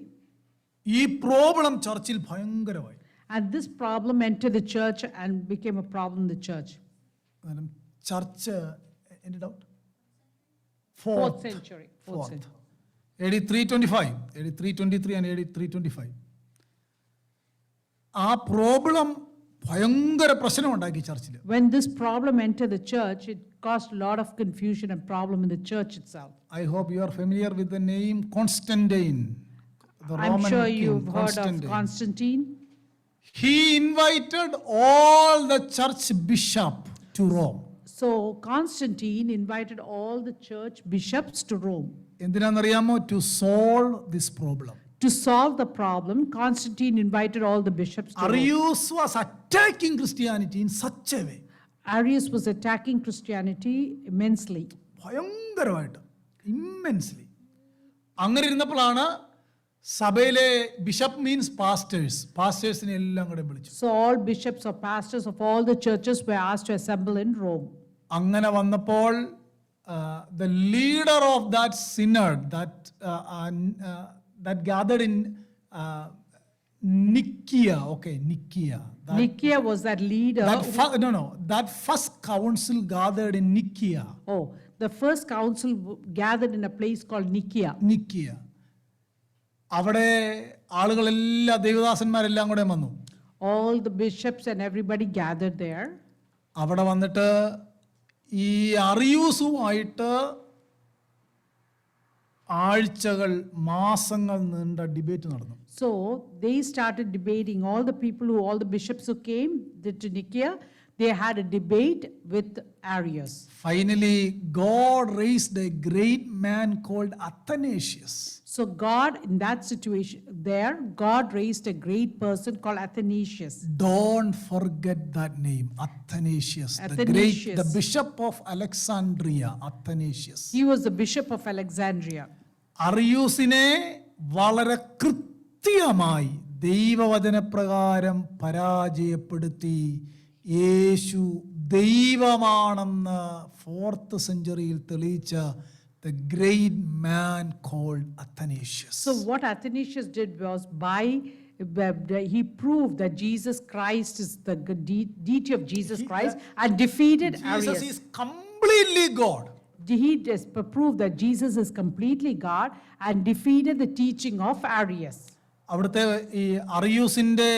ഈ problem ചർച്ചിൽ ഭയങ്കരമായി. and this problem entered the church and became a problem in the church. അന്നേരം church ended out. 4th century. 4th century. AD 325, AD 323 and AD 325. ആ problem ഭയങ്കര പ്രശ്നം ഉണ്ടാക്കി ചർച്ചിൽ. When this problem entered the church, it caused a lot of confusion and problem in the church itself. I hope you are familiar with the name Constantine, the I'm Roman sure king, you've heard of Constantine. Constantine. He invited all the church bishop to Rome. So Constantine invited all the church bishops to Rome. എന്തിനാണെന്നറിയാമോ? To solve this problem. To solve the problem, Constantine invited all the bishops to Rome. Arius was attacking Christianity in such a way. Arius was attacking Christianity immensely. ഭയങ്കരമായിട്ട്, immensely. അങ്ങനെ ഇരുന്നപ്പോഴാണ് സഭയിലെ bishop means പാസ്റ്റേഴ്സിനെ എല്ലാം കൂടെ വിളിച്ചു. So all bishops or pastors of all the churches were asked to assemble in Rome. അങ്ങനെ വന്നപ്പോൾ the leader of that synod that gathered in Nicaea, Nicaea. Nicaea was that leader. That first council gathered in Nicaea. Oh, the first council gathered in a place called Nicaea. Nicaea. അവിടെ ആളുകളെല്ലാം ദൈവദാസന്മാരെല്ലാം കൂടെ വന്നു. All the bishops and everybody gathered there. അവിടെ വന്നിട്ട് ഈ അറിയൂസുമായിട്ട് ആഴ്ചകൾ മാസങ്ങൾ നീണ്ട ഡിബേറ്റ് നടന്നു. So they started debating. All the bishops who came to Nicaea, they had a debate with Arius. Finally, God raised a great man called Athanasius. So God, in that situation there, God raised a great person called Athanasius. Don't forget that name, Athanasius. Athanasius. The bishop of Alexandria, Athanasius. He was the bishop of Alexandria. അറിയൂസിനെ വളരെ കൃത്യമായി ദൈവവചനപ്രകാരം പരാജയപ്പെടുത്തി യേശു ദൈവമാണെന്ന് 4th സെഞ്ചുറിയിൽ തെളിയിച്ച the great man called Athanasius. So what Athanasius did was he proved that Jesus Christ is the deity of Jesus Christ and defeated Jesus Arius. is completely God. He just proved that Jesus is completely God and defeated the teaching of Arius. അവിടുത്തെ ഈ അറിയൂസിന്റെ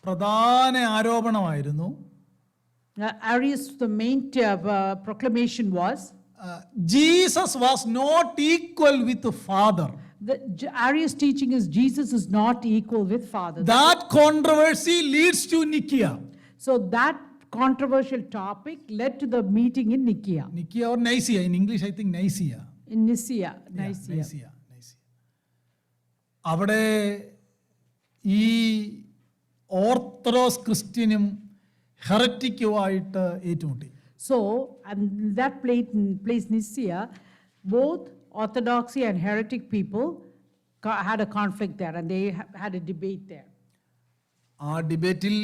പ്രധാന ആരോപണമായിരുന്നു Arius, the main proclamation was Jesus was not equal with the Father. Arius' teaching is Jesus is not equal with Father. That controversy leads to Nicaea. So that controversial topic led to the meeting in Nicaea. Nicaea or Nicaea, in English I think Nicaea. In Nicaea. Nicaea. അവിടെ ഈ orthodox ക്രിസ്ത്യനും ഹെററ്റിക്കുമായിട്ട് ഏറ്റുമുട്ടി. So, and that place Nicaea, both orthodoxy and heretic people had a conflict there and they had a debate there. ആ ഡിബേറ്റിൽ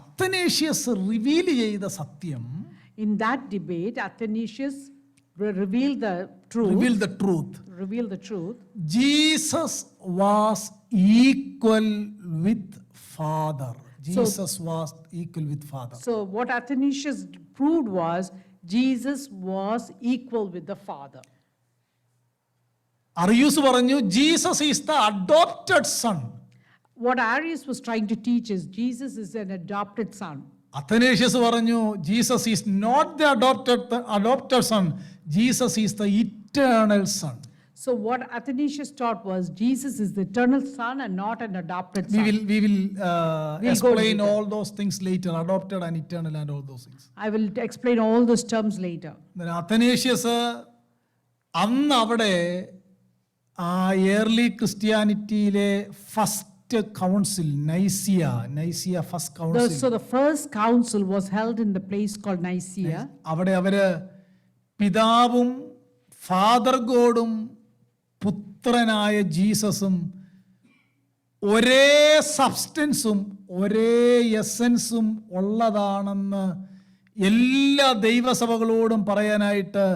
Athanasius reveal ചെയ്ത സത്യം, In that debate, Athanasius revealed the truth. Revealed the truth. Jesus was equal with Father. Jesus was equal with Father. So what Athanasius proved was Jesus was equal with the Father. അറിയൂസ് പറഞ്ഞു Jesus is the adopted son. What Arius was trying to teach is Jesus is an adopted son. Athanasius പറഞ്ഞു Jesus is not the adopted son. Jesus is the eternal son. So what Athanasius taught was Jesus is the eternal Son and not an adopted We son. will We'll go explain later. all those things later, adopted and eternal and all those things. I will explain all those terms later. Athanasius അന്ന് അവിടെ ആ early ക്രിസ്ത്യാനിറ്റിയിലെ first council Nicaea first council So the first council was held in the place called Nicaea. അവിടെ അവര് പിതാവും father ഗോഡും പുത്രനായ ജീസസും ഒരേ സബ്സ്റ്റൻസും ഒരേ എസൻസും ഉള്ളതാണെന്ന് എല്ലാ ദൈവസഭകളോടും പറയാനായിട്ട്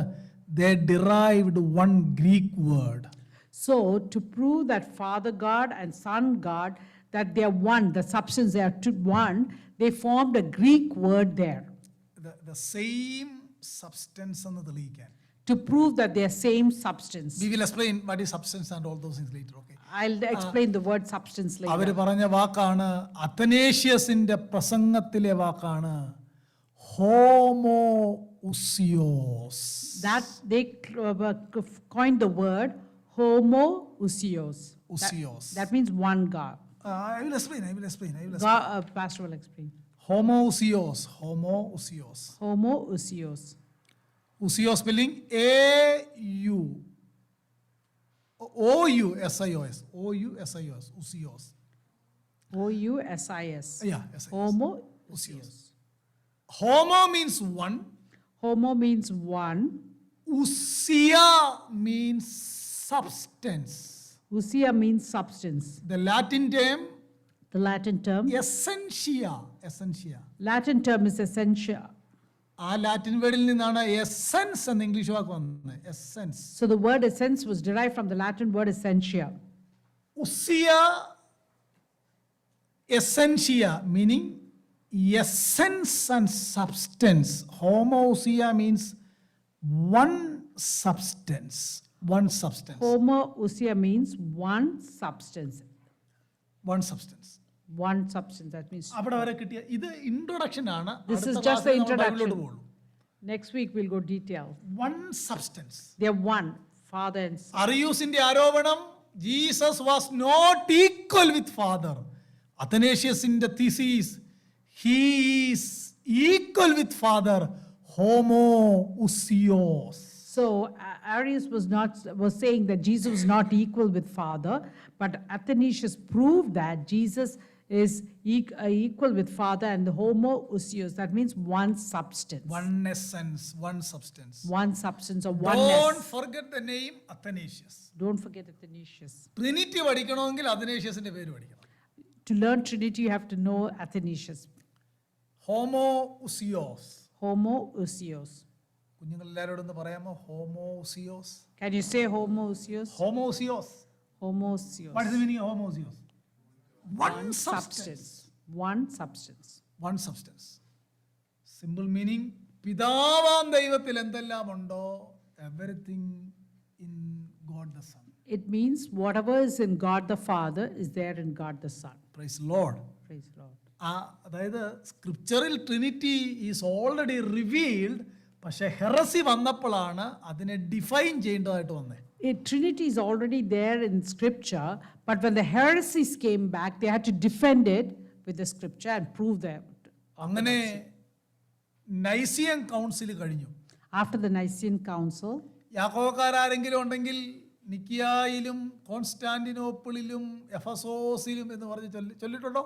they derived one Greek word. So to prove that Father God and Son God, that they are one, the substance they are one, they formed a Greek word there The same substance എന്ന് തെളിയിക്കാൻ. to prove that they are same substance. We will explain what is substance and all those things later, okay? I'll explain the word substance our later. പറഞ്ഞ വാക്കാണ് അത്തനേഷ്യസിന്റെ പ്രസംഗത്തിലെ വാക്കാണ് homo ഉസിയോസ്. That they coined the word homoousios. Usios. That means one God. I will explain. God, Pastor will explain. Homo usios. Homoousios. Usios spelling A-U. O-U-S-I-O-S. O-U-S-I-O-S. Usios. O-U-S-I-S. Yeah, S-I-O-S. Homoousios. Homo means one. Homo means one. Usia means substance. Usia means substance. The Latin term The Latin term. essentia. Latin term is essentia. ആ Latin വേർഡിൽ നിന്നാണ് essence എന്ന English വാക്ക് വന്നത്. Essence. So the word essence was derived from the Latin word essentia. Ousia essentia meaning essence and substance. Homoousia means one substance. Homoousia means one substance. One substance. That means. അവിടെ വരെ കിട്ടിയ ഇത് introduction ആണ്. This is just the introduction. Next week we'll go detail. One substance. They are one, Father and Son. അറിയൂസിന്റെ ആരോപണം Jesus was not equal with Father. അത്തനേഷ്യസിന്റെ thesis he is equal with Father. Homoousios. So Arius was saying that Jesus was not equal with Father, but Athanasius proved that Jesus is equal with Father and the homoousios. That means one substance. One essence, one substance. One substance or Don't oneness. forget the name Athanasius. Don't forget Athanasius. Trinity പഠിക്കണമെങ്കിൽ അത്തനേഷ്യസിന്റെ പേര് പഠിക്കണം. To learn Trinity, you have to know Athanasius. Homoousios. Homoousios. കുഞ്ഞുങ്ങൾ എല്ലാവരോടും ഒന്ന് പറയാമോ? Homoousios. Can you say homoousios? Homoousios. Homoousios. What is the meaning of homo usios? One substance. One substance. One substance. Simple meaning, പിതാവാം ദൈവത്തിൽ എന്തെല്ലാം ഉണ്ടോ everything in God the Son. It means whatever is in God the Father is there in God the Son. Praise the Lord. Praise the Lord. അതായത് സ്ക്രിപ്ചറിൽ Trinity is already revealed. പക്ഷെ heresy വന്നപ്പോഴാണ് അതിനെ define ചെയ്യേണ്ടതായിട്ട് വന്നത്. Trinity is already there in Scripture, but when the heresies came back, they had to defend it with the Scripture and prove them. അങ്ങനെ Nicene council കഴിഞ്ഞു. After the Nicene Council, യാക്കോബക്കാരെങ്കിലും ഉണ്ടെങ്കിൽ നിക്കിയായിലും കോൺസ്റ്റാന്റിനോപ്പിളിലും എഫസോസിലും എന്ന് പറഞ്ഞ് ചൊല്ലിട്ടുണ്ടോ?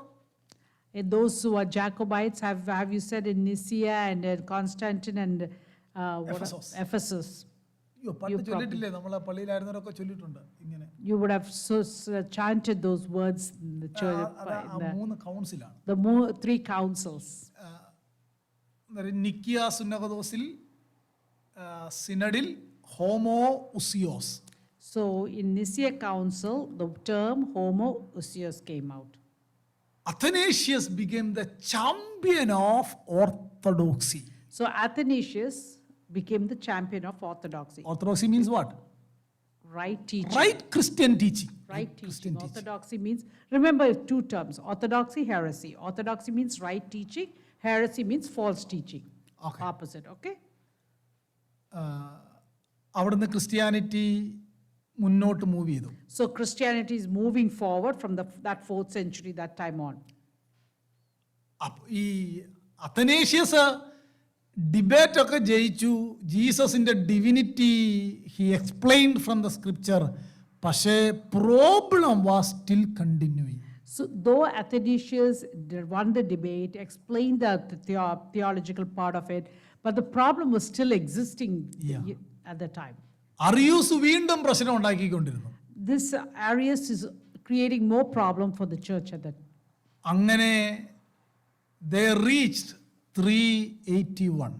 those who are Jacobites, have you said in Nicaea and Constantine and Ephesus? അയ്യോ, പണ്ട് ചൊല്ലിട്ടില്ലേ? നമ്മളെ പള്ളിയിലായിരുന്നവരൊക്കെ ചൊല്ലിട്ടുണ്ട് ഇങ്ങനെ. You would have chanted those words in the church. മൂന്ന് കൗൺസിലാണ്. The three councils. നിക്കിയ സുന്നഹദോസിൽ സിനഡിൽ homoousios. So in Nicaea Council, the term homoousios came out. Athanasius became the champion of orthodoxy. So Athanasius became the champion of orthodoxy. Orthodoxy means what? Right teaching. Right Christian teaching. Right teaching. Orthodoxy means, remember two terms, orthodoxy, heresy. Orthodoxy means right teaching, heresy means false teaching. Okay. Opposite, okay? അവിടുന്ന് Christianity മുന്നോട്ട് move ചെയ്തു. So Christianity is moving forward from that 4th century, that time on. ഈ Athanasius debate ഒക്കെ ജയിച്ചു. ജീസസിന്റെ divinity he explained from the scripture. പക്ഷേ problem was still continuing. So though Athanasius won the debate, explained the theological part of it, but the problem was still existing at the time. അറിയൂസ് വീണ്ടും പ്രശ്നം ഉണ്ടാക്കിക്കൊണ്ടിരുന്നു. This Arius is creating more problem for the church at that. അങ്ങനെ they reached 381.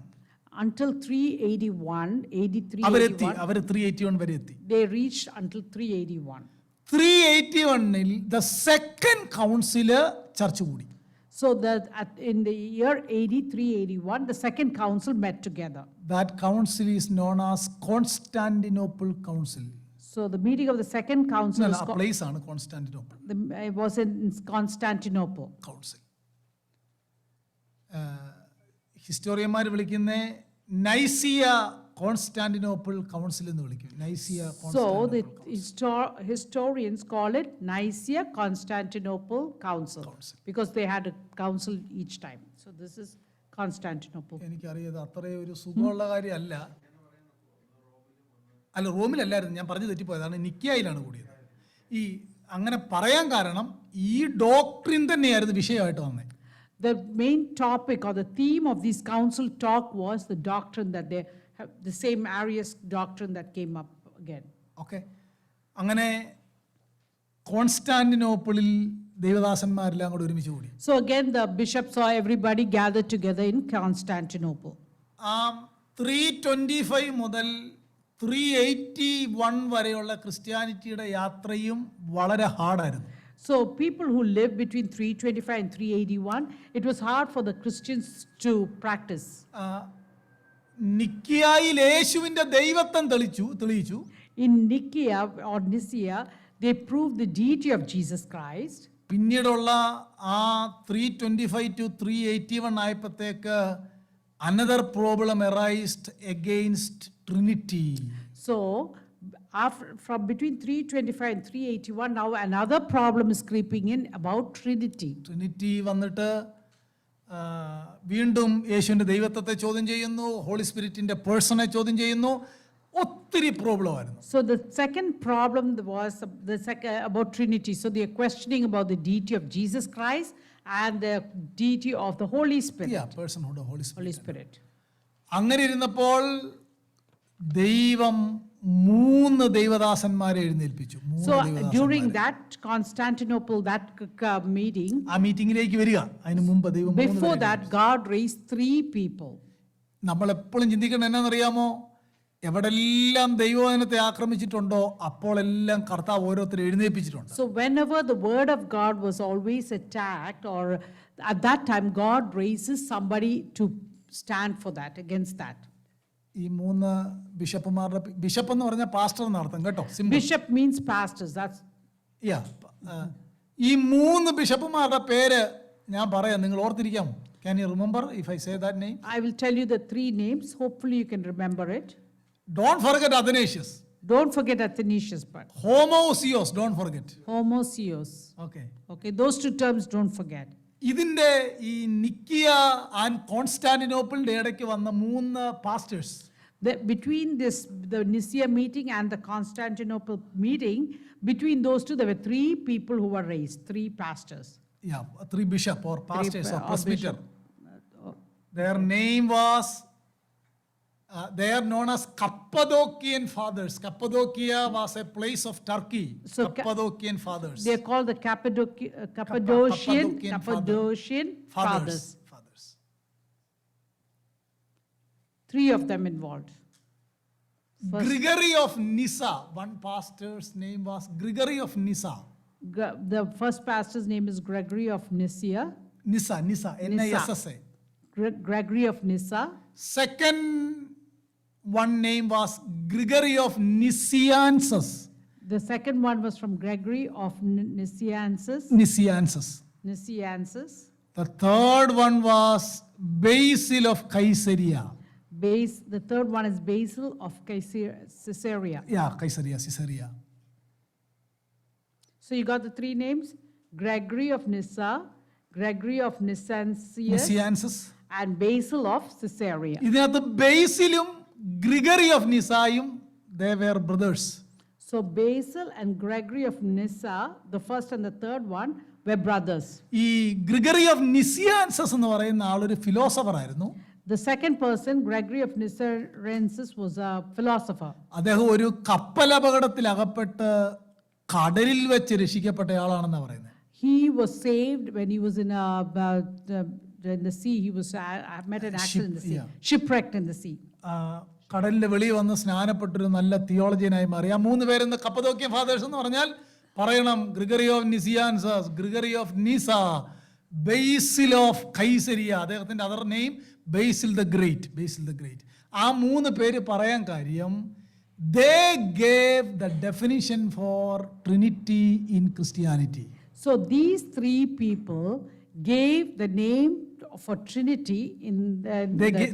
Until 381, AD അവരെത്തി. 381, അവർ 381 വരെ എത്തി. they reached until 381. 381-ൽ the second കൗൺസില് ചർച്ച കൂടി. So that in the year AD 381, the second council met together. That council is known as Constantinople Council. So the meeting of the second council is ആ place ആണ് Constantinople it was in Constantinople. Council. ഹിസ്റ്റോറിയന്മാർ വിളിക്കുന്ന Nicaea Constantinople council എന്ന് വിളിക്കും. നൈസിയ So the historians call it Nicaea Constantinople Council because they had a council each time. So this is Constantinople. എനിക്കറിയാതെ അത്രയും ഒരു സുഖമുള്ള കാര്യമല്ല. അല്ല, റോമിലല്ലായിരുന്നു, ഞാൻ പറഞ്ഞു തെറ്റിപ്പോയതാണ്. നിക്കിയയിലാണ് കൂടിയത്. ഈ അങ്ങനെ പറയാൻ കാരണം ഈ ഡോക്ട്രിൻ തന്നെയായിരുന്നു വിഷയമായിട്ട് വന്നത്. The main topic or the theme of this council talk was the doctrine that they have, the same Arius doctrine that came up again. Okay, അങ്ങനെ കോൺസ്റ്റാന്റിനോപ്പിളിൽ ദൈവദാസന്മാരെല്ലാം കൂടി ഒരുമിച്ച് കൂടി. So again the bishop saw everybody gathered together in Constantinople. 325 മുതൽ 381 വരെയുള്ള ക്രിസ്ത്യാനിറ്റിയുടെ യാത്രയും വളരെ ഹാർഡായിരുന്നു. So people who lived between 325 and 381, it was hard for the Christians to practice. നിക്കിയായിൽ യേശുവിന്റെ ദൈവത്വം തെളിയിച്ചു. In Nicaea or Nicaea, they proved the deity of Jesus Christ. പിന്നീടുള്ള 325 to 381 ആയപ്പോഴത്തേക്ക് another problem arised against Trinity. So from between 325 and 381, now another problem is creeping in about Trinity. Trinity വന്നിട്ട് വീണ്ടും യേശുവിന്റെ ദൈവത്വത്തെ ചോദ്യം ചെയ്യുന്നു, holy സ്പിരിറ്റിന്റെ പേഴ്സണെ ചോദ്യം ചെയ്യുന്നു. ഒത്തിരി പ്രോബ്ലം ആയിരുന്നു. So the second problem was about Trinity. So they are questioning about the deity of Jesus Christ and the deity of the Holy Spirit. Personhood of holy Holy spirit. Spirit. അങ്ങനെ ഇരുന്നപ്പോൾ ദൈവം 3 ദൈവദാസന്മാരെ എഴുന്നേൽപ്പിച്ചു. So during that Constantinople, that meeting, ആ മീറ്റിംഗിലേക്ക് വരിക. അതിന് മുമ്പ് ദൈവം before that, God raised 3 people. നമ്മൾ എപ്പോഴും ചിന്തിക്കണം എന്നാണെന്നറിയാമോ? എവിടെല്ലാം ദൈവവചനത്തെ ആക്രമിച്ചിട്ടുണ്ടോ അപ്പോഴെല്ലാം കർത്താവ് ഓരോരുത്തരെ എഴുന്നേൽപ്പിച്ചിട്ടുണ്ട്. So whenever the word of God was always attacked, or at that time God raises somebody to stand for that, against that. ഈ 3 ബിഷപ്പുമാരുടെ, ബിഷപ്പ് എന്ന് പറഞ്ഞാൽ പാസ്റ്റർ എന്നർത്ഥം കേട്ടോ. Bishop means pastors. That's ഈ 3 ബിഷപ്പുമാരുടെ പേര് ഞാൻ പറയാം, നിങ്ങൾ ഓർത്തിരിക്കാം. Can you remember if I say that name? I will tell you the 3 names. Hopefully you can remember it. Don't forget Athanasius. Don't forget Athanasius, but Homoousios, don't forget. Homousios. Okay. Okay, those 2 terms don't forget. ഇതിന്റെ ഈ നിക്കിയ and കോൺസ്റ്റാന്റിനോപ്പിളിന്റെ ഇടയ്ക്ക് വന്ന 3 pastors. Between the Nicaea meeting and the Constantinople meeting, between those 2, there were 3 people who were raised, 3 pastors. 3 bishop or pastors or or presbyter. bishop. Their name was, they are known as Cappadocian fathers. Cappadocia was a place of Turkey. So Cappadocian fathers. They are called the Cappadocian fathers. Fathers. 3 of them involved. Gregory of Nyssa. One pastor's name was Gregory of Nyssa. The first pastor's name is Gregory of Nicaea. Nyssa, N-I-S-S-A. Gregory of Nyssa. Second one name was Gregory of Nazianzus. The second one was from Gregory of Nazianzus. Nazianzus. The third one was Basil of Caesarea. The third one is Basil of Caesarea. Caesarea. So you got the three names? Gregory of Nyssa, Gregory of Nazianzus, Nazianzus. and Basil of Caesarea. ഇതിനകത്ത് ബേസിലും Gregory of നിസായും they were brothers. So Basil and Gregory of Nyssa, the first and the third one, were brothers. ഈ Gregory of നിസിയാൻസസ് എന്ന് പറയുന്ന ആളൊരു philosopher ആയിരുന്നു. The second person, Gregory of Nazianzus, was a philosopher. അദ്ദേഹം ഒരു കപ്പലപകടത്തിൽ അകപ്പെട്ട് കടലിൽ വെച്ച് രക്ഷിക്കപ്പെട്ടയാളാണെന്ന് പറയുന്നത്. He was saved when he was in the sea. He was met an accident in the sea, yeah. shipwrecked in the sea. കടലിന്റെ വെളിയിൽ വന്ന് സ്നാനപ്പെട്ടൊരു നല്ല തിയോളജിയനായി മാറി. ആ മൂന്ന് പേരെന്ന് കപ്പദോക്യ ഫാദേഴ്സ് എന്ന് പറഞ്ഞാൽ പറയണം Gregory of Nazianzus, Gregory of Nyssa, Basil of Caesarea, അദ്ദേഹത്തിന്റെ other name Basil the great, Basil the great. ആ മൂന്ന് പേര് പറയാൻ കാര്യം they gave the definition for Trinity in Christianity. So these three people gave the name for Trinity in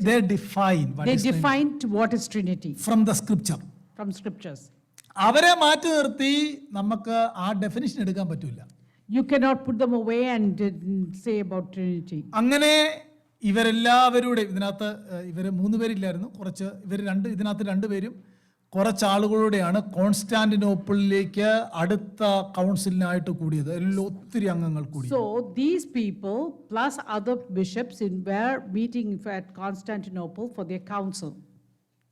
They define what they is Trinity defined what is Trinity from the scripture. from scriptures. അവരെ മാറ്റി നിർത്തി നമുക്ക് ആ definition എടുക്കാൻ പറ്റൂല. You cannot put them away and say about Trinity. അങ്ങനെ ഇവരെല്ലാവരുടെ ഇതിനകത്ത് ഇവർ മൂന്ന് പേരില്ലായിരുന്നു, കുറച്ച് ഇതിനകത്ത് രണ്ടുപേരും കുറച്ച് ആളുകളുടെയാണ് കോൺസ്റ്റാന്റിനോപ്പിളിലേക്ക് അടുത്ത കൗൺസിലിനായിട്ട് കൂടിയത്. ഒത്തിരി അംഗങ്ങൾ കൂടി. So these people plus other bishops were meeting at Constantinople for their council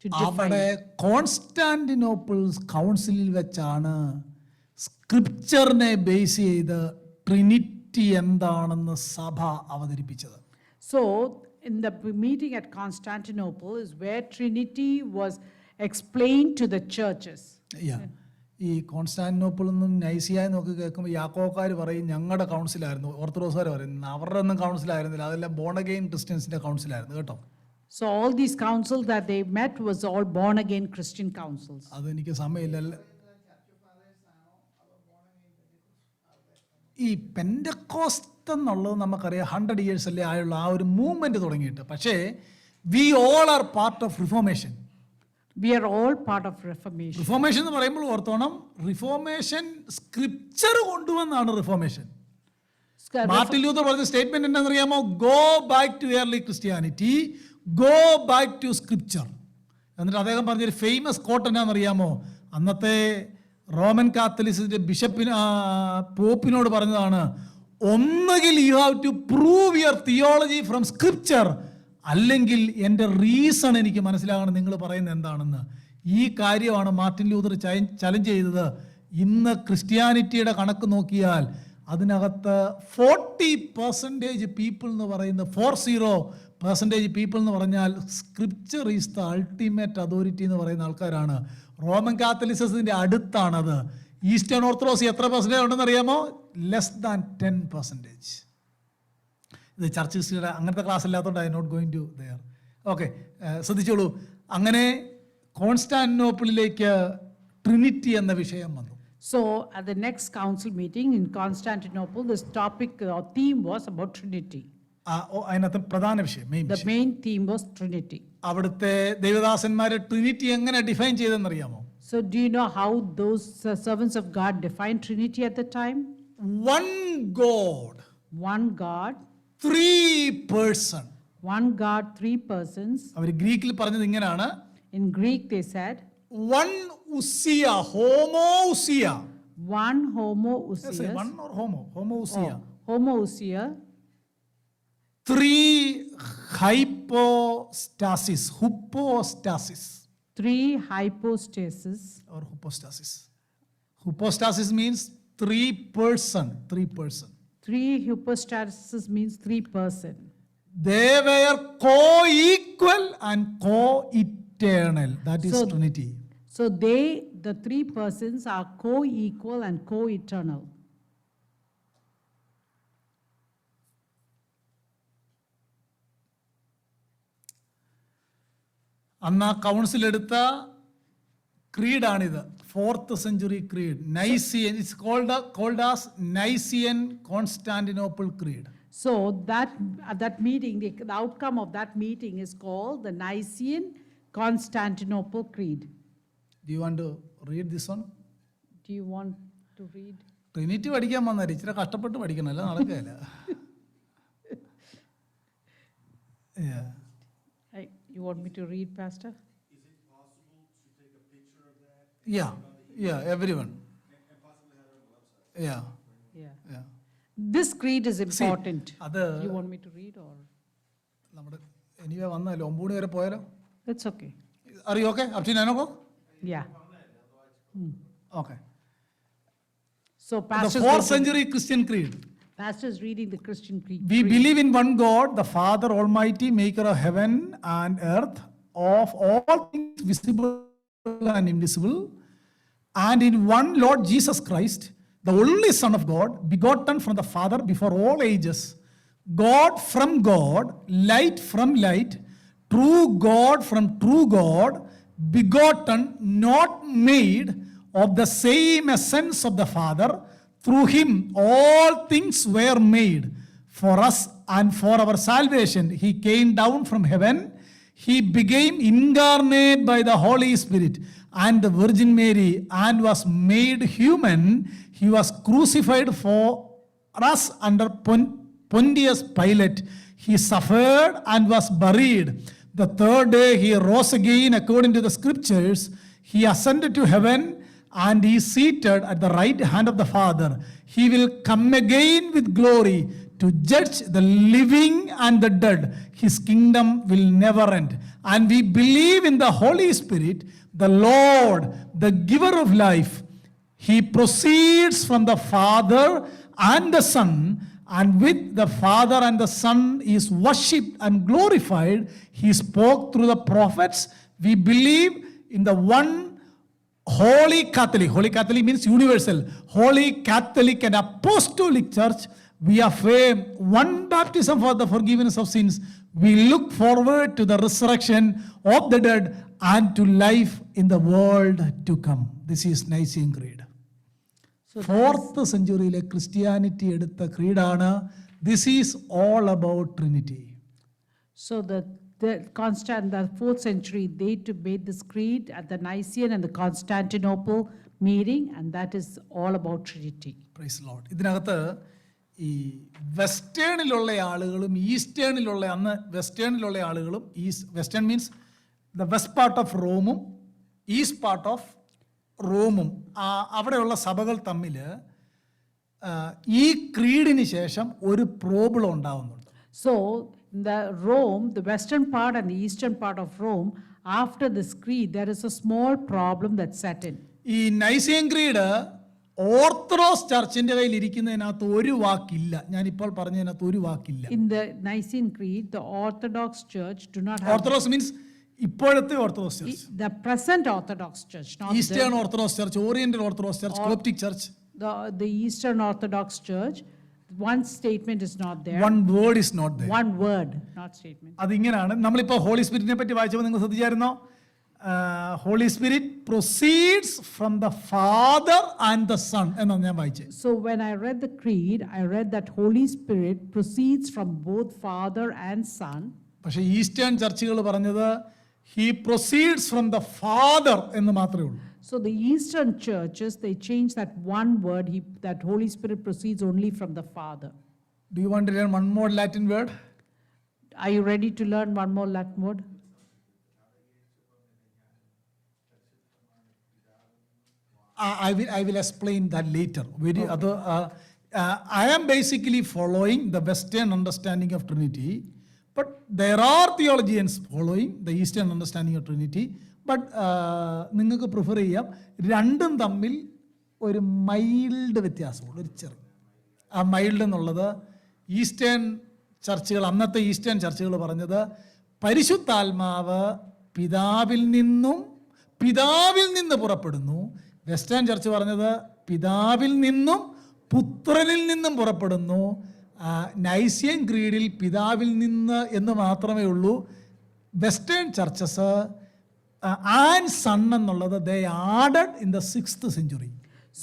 to അവിടെ define. കോൺസ്റ്റാന്റിനോപ്പിൾ കൗൺസിലിൽ വെച്ചാണ് സ്ക്രിപ്ചറിനെ ബേസ് ചെയ്ത് ട്രിനിറ്റി എന്താണെന്ന് സഭ അവതരിപ്പിച്ചത്. So in the meeting at Constantinople is where Trinity was explained to the churches. ഈ Constantinople നിന്നും നൈസിയ എന്നൊക്കെ കേൾക്കുമ്പോൾ യാക്കോക്കാർ പറയും ഞങ്ങളുടെ കൗൺസിലായിരുന്നു, ഓർത്തഡോക്സുകാർ പറയും അവരുടെ ഒന്നും കൗൺസിലായിരുന്നില്ല, അതെല്ലാം ബോൺ അഗെയിൻ ക്രിസ്ത്യൻസിന്റെ കൗൺസിലായിരുന്നു കേട്ടോ. So all these councils that they met was all born again Christian councils. അതെനിക്ക് സമയമില്ല. ഈ പെൻഡക്കോസ്റ്റ് എന്നുള്ളത് നമുക്കറിയാം 100 years അല്ലേ ആയുള്ള ആ ഒരു മൂവ്മെന്റ് തുടങ്ങിയിട്ട്. പക്ഷേ we all are part of Reformation. We are all part of Reformation. Reformation എന്ന് പറയുമ്പോൾ ഓർത്തോണം, റിഫോർമേഷൻ സ്ക്രിപ്ചർ കൊണ്ടുവന്നാണ് റിഫോർമേഷൻ. മാർട്ടിൻ ലൂതർ പറഞ്ഞ സ്റ്റേറ്റ്മെന്റ് എന്താണെന്നറിയാമോ? Go back to early Christianity, go back to scripture. എന്നിട്ട് അദ്ദേഹം പറഞ്ഞൊരു ഫേമസ് കോട്ട് എന്നാണെന്നറിയാമോ? അന്നത്തെ റോമൻ കാത്തലിസിന്റെ പോപ്പിനോട് പറഞ്ഞതാണ്, ഒന്നുകിൽ you have to prove your theology from scripture, അല്ലെങ്കിൽ എൻ്റെ റീസൺ എനിക്ക് മനസ്സിലാകണം നിങ്ങൾ പറയുന്നത് എന്താണെന്ന്. ഈ കാര്യമാണ് മാർട്ടിൻ ലൂതർ ചലഞ്ച് ചെയ്തത്. ഇന്ന് ക്രിസ്ത്യാനിറ്റിയുടെ കണക്ക് നോക്കിയാൽ അതിനകത്ത് 40% പീപ്പിൾ എന്ന് പറയുന്ന 40% പീപ്പിൾ എന്ന് പറഞ്ഞാൽ scripture is the ultimate authority എന്ന് പറയുന്ന ആൾക്കാരാണ്. റോമൻ കാത്തലിസിന്റെ അടുത്താണത്. ഈസ്റ്റേൺ ഓർത്തഡോക്സ് എത്ര പെർസെൻറ്റേജ് ഉണ്ടെന്ന് അറിയാമോ? Less than 10%. ഇത് ചർച്ച് ഹിസ്റ്ററിയുടെ അങ്ങനത്തെ ക്ലാസ് അല്ലാത്തതുകൊണ്ട് I not going to there. Okay, ശ്രദ്ധിച്ചോളൂ. അങ്ങനെ കോൺസ്റ്റാന്റിനോപ്പിളിലേക്ക് ട്രിനിറ്റി എന്ന വിഷയം വന്നു. So at the next council meeting in Constantinople, this topic or theme was about Trinity. അതിനകത്ത് പ്രധാന വിഷയം, The main theme was Trinity. അവിടുത്തെ ദൈവദാസന്മാരെ ട്രിനിറ്റി എങ്ങനെ define ചെയ്തെന്നറിയാമോ? So do you know how those servants of God defined Trinity at the time? One God, One God, 3 person. one God, 3 persons. അവർ ഗ്രീക്കിൽ പറഞ്ഞത് ഇങ്ങനെയാണ്, In Greek they said, one usia, homoousia. one homoousios. One or homoousia. Homoousia. 3 hypostasis, hypostasis. 3 hypostasis. Or hypostasis. Hypostasis means 3 person. 3 hypostasis means 3 person. They were co-equal and co-eternal. That is So- Trinity. So the 3 persons are co-equal and co-eternal. അന്ന് ആ council എടുത്ത ക്രീഡാണിത്. 4th century creed. Nicene. It's called as Nicene Constantinople Creed. So at that meeting, the outcome of that meeting is called the Nicene Constantinople Creed. Do you want to read this one? Do you want to read? Trinity പഠിക്കാൻ വന്നാൽ ഇച്ചിരി കഷ്ടപ്പെട്ട് പഠിക്കണം, അല്ല നടക്കുകയില്ല. Yeah. You want me to read, Pastor? Yeah, everyone. Yeah. Yeah. This creed is important. അത് You want me to read or? നമ്മുടെ anyway വന്നാലോ 9 മണി വരെ പോയാലോ? That's okay. Are you okay? Up to 9 o'clock? Yeah. Okay. So The Pastor 4th century Christian creed. is reading the Christian creed. We believe in one God, the Father Almighty, maker of heaven and earth, of all things visible and invisible, and in one Lord Jesus Christ, the only Son of God, begotten from the Father before all ages, God from God, light from light, true God from true God, begotten, not made, of the same essence of the Father. Through him all things were made. For us and for our salvation he came down from heaven. He became incarnate by the Holy Spirit and the Virgin Mary and was made human. He was crucified for us under Pontius Pilate. He suffered and was buried. The third day he rose again according to the scriptures. He ascended to heaven and he is seated at the right hand of the Father. He will come again with glory to judge the living and the dead. His kingdom will never end. And we believe in the Holy Spirit, the Lord, the giver of life. He proceeds from the Father and the Son, and with the Father and the Son is worshipped and glorified. He spoke through the prophets. We believe in the one Holy Catholic means universal, Holy Catholic and Apostolic Church. We affirm one baptism for the forgiveness of sins. We look forward to the resurrection of the dead and to life in the world to come. This is Nicene Creed. So 4th centuryയിലെ Christianity എടുത്ത ക്രീഡാണ്. This is all about Trinity. So the 4th century, they made this creed at the Nicene and the Constantinople meeting, and that is all about Trinity. Praise the Lord. ഇതിനകത്ത് ഈ വെസ്റ്റേണിലുള്ള ആളുകളും ഈസ്റ്റേണിലുള്ള അന്ന് വെസ്റ്റേണിലുള്ള ആളുകളും western means the west part of റോമും east part of റോമും അവിടെയുള്ള സഭകൾ തമ്മിൽ ഈ ക്രീഡിന് ശേഷം ഒരു പ്രോബ്ലം ഉണ്ടാവുന്നുണ്ട്. So the western part and the eastern part of Rome, after this creed, there is a small problem that set in. ഈ നൈസിയൻ ക്രീഡ് ഓർത്തഡോക്സ് ചർച്ചിന്റെ കയ്യിൽ ഇരിക്കുന്നതിനകത്ത് ഒരു വാക്കില്ല. ഞാൻ ഇപ്പോൾ പറഞ്ഞതിനകത്ത് ഒരു വാക്കില്ല. In the Nicene Creed, the Orthodox Church do not have. Orthodox means ഇപ്പോഴത്തെ Orthodox church, The present Orthodox Church, not Eastern Orthodox church, Oriental Orthodox church, Coptic church. the Eastern Orthodox Church. One statement is not there. One word is not there. One word, not statement. അതിങ്ങനെയാണ്. നമ്മളിപ്പോൾ holy സ്പിരിറ്റിനെ പറ്റി വായിച്ചപ്പോൾ നിങ്ങൾ ശ്രദ്ധിച്ചായിരുന്നോ? Holy Spirit proceeds from the Father and the Son എന്നാണ് ഞാൻ വായിച്ചത്. So when I read the creed, I read that Holy Spirit proceeds from both Father and Son. പക്ഷേ ഈസ്റ്റേൺ ചർച്ചുകൾ പറഞ്ഞത് he proceeds from the father എന്ന് മാത്രമേ ഉള്ളൂ. So the Eastern churches, they changed that one word, that Holy Spirit proceeds only from the Father. Do you want to learn one more Latin word? Are you ready to learn one more Latin word? I will explain that later. I am basically following the Western understanding of Trinity, but there are theologians following the Eastern understanding of Trinity. But നിങ്ങൾക്ക് prefer ചെയ്യാം. രണ്ടും തമ്മിൽ ഒരു mild വ്യത്യാസമുള്ളൂ, ഒരു ചെറിയ. ആ mild എന്നുള്ളത് eastern ചർച്ചുകൾ, അന്നത്തെ ഈസ്റ്റേൺ ചർച്ചുകൾ പറഞ്ഞത് പരിശുദ്ധാത്മാവ് പിതാവിൽ നിന്ന് പുറപ്പെടുന്നു. വെസ്റ്റേൺ ചർച്ച് പറഞ്ഞത് പിതാവിൽ നിന്നും പുത്രനിൽ നിന്നും പുറപ്പെടുന്നു. നൈസിയൻ ക്രീഡിൽ പിതാവിൽ നിന്ന് എന്ന് മാത്രമേ ഉള്ളൂ. വെസ്റ്റേൺ ചർച്ചസ് ആൻഡ് സൺ എന്നുള്ളത് they added in the 6th century.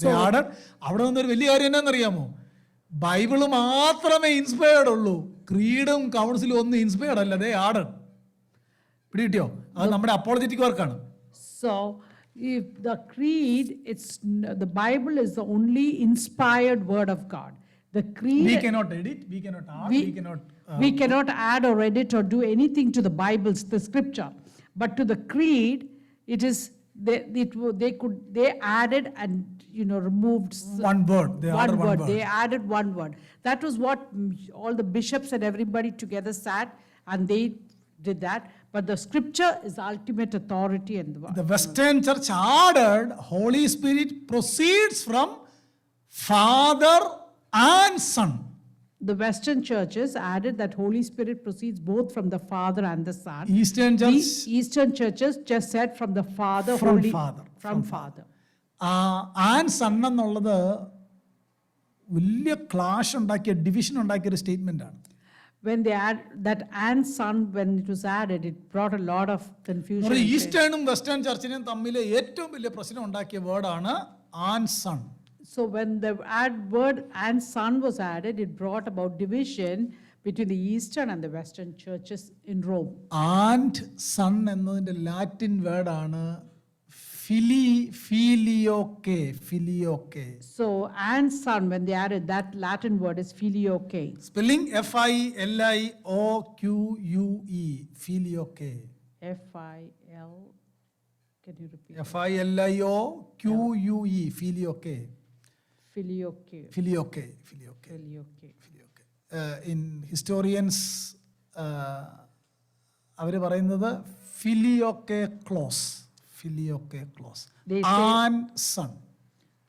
They added. അവിടെ നിന്നൊരു വലിയ കാര്യം എന്നാണെന്നറിയാമോ? ബൈബിള് മാത്രമേ ഇൻസ്പയർഡ് ഉള്ളൂ, ക്രീഡും കൗൺസിലും ഒന്നും ഇൻസ്പയർഡ് അല്ല. ദേ ആഡഡ്. പിടികിട്ടിയോ? അത് നമ്മുടെ അപ്പോളജറ്റിക് വർക്കാണ്. So If the creed, the Bible is the only inspired word of God. The creed. We cannot edit, we cannot add, we cannot. We cannot add or edit or do anything to the Bible's, the scripture. But to the creed, it is, they added and, removed One word, they added one They word. added one word. That was what all the bishops and everybody together sat and they did that. But the scripture is the ultimate authority and The Western Church added Holy Spirit proceeds from Father and Son. The Western churches added that Holy Spirit proceeds both from the Father and the Son. Eastern The Church Eastern churches just said from the Father, From Holy, Father, from from Father. And sun എന്നുള്ളത് വലിയ clash ഉണ്ടാക്കിയ division ഉണ്ടാക്കിയ ഒരു statement ആണ്. When they add that and Son, when it was added, it brought a lot of confusion. and ഈസ്റ്റേണും western ചർച്ചിനും തമ്മിൽ ഏറ്റവും വലിയ പ്രശ്നം ഉണ്ടാക്കിയ വേർഡാണ് and Son. So when the word and Son was added, it brought about division between the Eastern and the Western churches in Rome. And Son എന്നതിന്റെ ലാറ്റിൻ വേർഡാണ് filioque. So and Son, when they added that Latin word is filioque. Spelling FILIOQUE filioque. F-I-L, can you repeat? FILIOQUE filioque. Filioque. Filioque. Filioque. In historians അവർ പറയുന്നത് filioque clause. They say- and Son.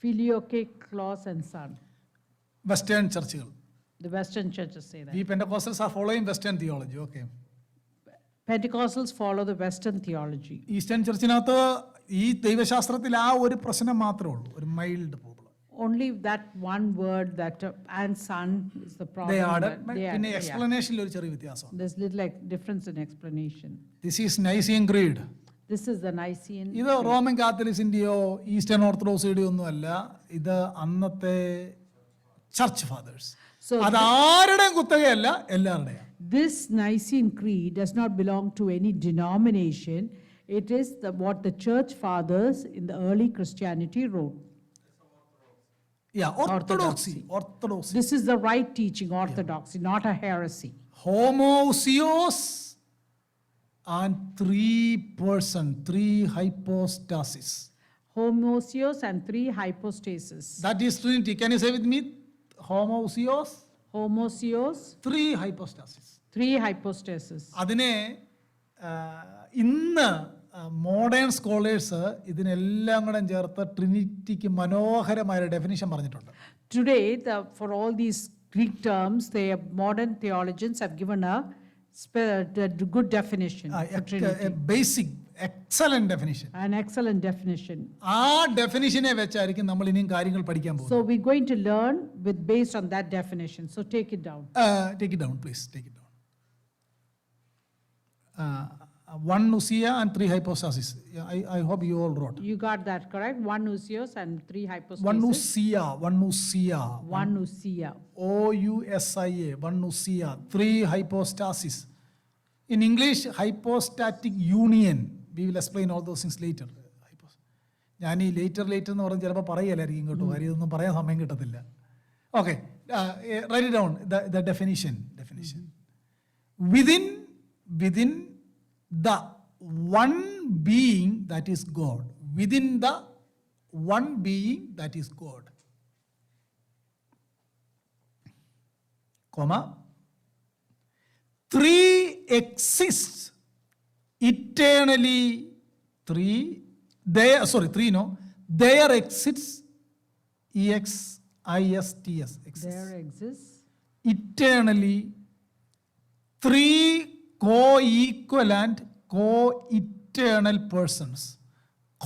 Filioque, clause and Son. Western ചർച്ചുകൾ. The Western churches say that. We Pentecostals are following Western theology, okay. Pentecostals follow the Western theology. Eastern ചർച്ചിനകത്ത് ഈ ദൈവശാസ്ത്രത്തിൽ ആ ഒരു പ്രശ്നം മാത്രമേ ഉള്ളൂ, ഒരു mild problem. Only that one word, that and Son is the problem. They added, that they പിന്നെ added, yeah. എക്സ്പ്ലനേഷനിൽ ഒരു ചെറിയ വ്യത്യാസം. There's little difference in explanation. This is Nicene creed. This is the Nicene. ഇത് Roman കാത്തലിക്സിന്റെയോ eastern ഓർത്തഡോക്സിന്റെയോ ഒന്നും അല്ല, ഇത് അന്നത്തെ church fathers. So അത് ആരുടെയും കുത്തകയല്ല, എല്ലാവരുടെയും. this Nicene Creed does not belong to any denomination. It is what the church fathers in the early Christianity wrote. Orthodoxy. This is the right teaching, orthodoxy, not a heresy. Homoousios and three hypostasis. Homoousios and 3 hypostases. That is Trinity. Can you say with me? Homoousios, Homoousios, 3 hypostasis. 3 hypostases. അതിനെ ഇന്ന് modern scholars ഇതിനെല്ലാം കൂടെ ചേർത്ത് ട്രിനിറ്റിക്ക് മനോഹരമായ definition പറഞ്ഞിട്ടുണ്ട്. Today, for all these Greek terms, modern theologians have given a good definition for Trinity. Basic excellent definition. An excellent definition. ആ ഡെഫിനിഷനെ വെച്ചായിരിക്കും നമ്മൾ ഇനിയും കാര്യങ്ങൾ പഠിക്കാൻ പോകുന്നത്. So we're going to learn based on that definition. So take it down. Take it down, please. Take it down. 1 ousia and 3 hypostasis. I hope you all wrote. You got that correct? 1 ousios and 3 hypostases. 1 ousia. 1 ousia. OUSIA. 1 ousia. 3 hypostasis. In English, hypostatic union. We will explain all those things later. ഞാൻ ഈ later എന്ന് പറഞ്ഞ് ചിലപ്പോൾ പറയലായിരിക്കും ഇങ്ങോട്ട്, കാര്യം ഇതൊന്നും പറയാൻ സമയം കിട്ടത്തില്ല. Okay, write down the definition. Within the one being that is God. Within the one being that is God. Comma. 3 exists eternally. 3 there exists EXISTS There exists eternally 3 co-equivalent, co-eternal persons.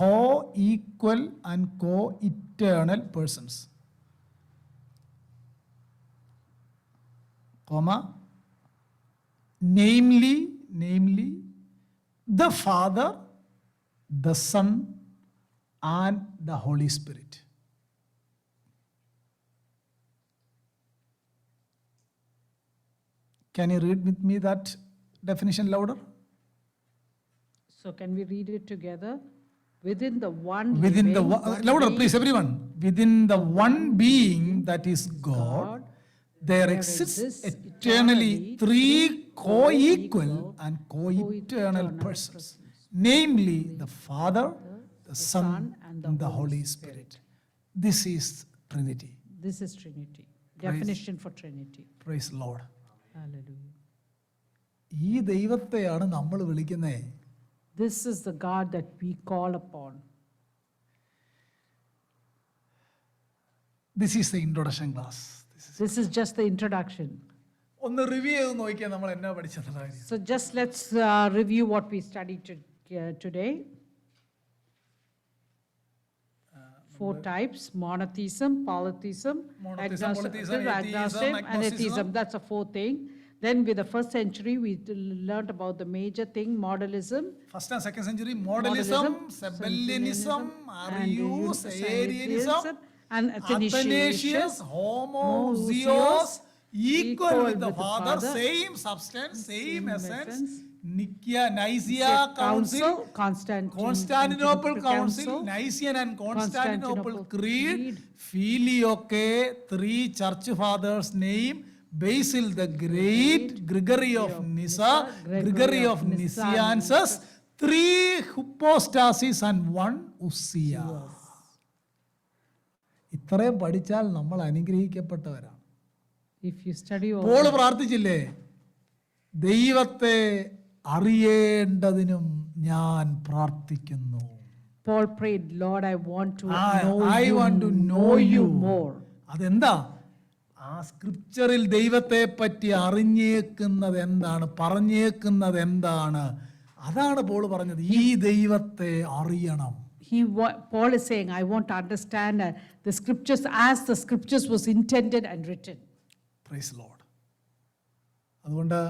Co-equal and co-eternal persons. Comma. Namely, the Father, the Son, and the Holy Spirit. Can you read with me that definition louder? So can we read it together? Within the one within the living, one, louder being, please everyone, within the one being that is God, God, there there exists exists eternally eternally three co-equal co-equal, and co-eternal co-eternal persons, persons, namely the Father, the Son, Son, and and the the Holy Holy Spirit. This is Trinity. This is Trinity. Definition for Trinity. Praise Lord. Hallelujah. ഈ ദൈവത്തെയാണ് നമ്മൾ വിളിക്കുന്നത്. This is the God that we call upon. This is the introduction class. This is just the introduction. ഒന്ന് review ചെയ്ത് നോക്കിയാൽ നമ്മൾ എന്നാ പഠിച്ചത് കാര്യം. So just let's review what we studied today. Four types: monotheism, polytheism, Monotheism, polytheism, agnosticism, and atheism. atheism. That's a fourth thing. Then with the first century, we learned about the major thing, modalism. First and second century modalism, Sabellianism, Arius, Arianism, and Athanasius, homoousios, equal with the Father, same substance, same essence, Nicaea Council, Constantinople Council, Nicene and Constantinople Creed, Filioque, three church fathers name, Basil the Great, Gregory of Nyssa, Gregory of Nazianzus, three hypostases and one ousia. ഇത്രയും പഠിച്ചാൽ നമ്മൾ അനുഗ്രഹിക്കപ്പെട്ടവരാണ്. If you study all Paul പ്രാർത്ഥിച്ചില്ലേ, ദൈവത്തെ അറിയേണ്ടതിനും ഞാൻ പ്രാർത്ഥിക്കുന്നു. Paul prayed, Lord, I want to I want to know you more. അതെന്താ? ആ സ്ക്രിപ്ചറിൽ ദൈവത്തെ പറ്റി അറിഞ്ഞേക്കുന്നത് എന്താണ്, പറഞ്ഞേക്കുന്നത് എന്താണ്, അതാണ് പോൾ പറഞ്ഞത്. ഈ ദൈവത്തെ അറിയണം. Paul is saying, I want to understand the scriptures as the scriptures was intended and written. Praise Lord. അതുകൊണ്ട്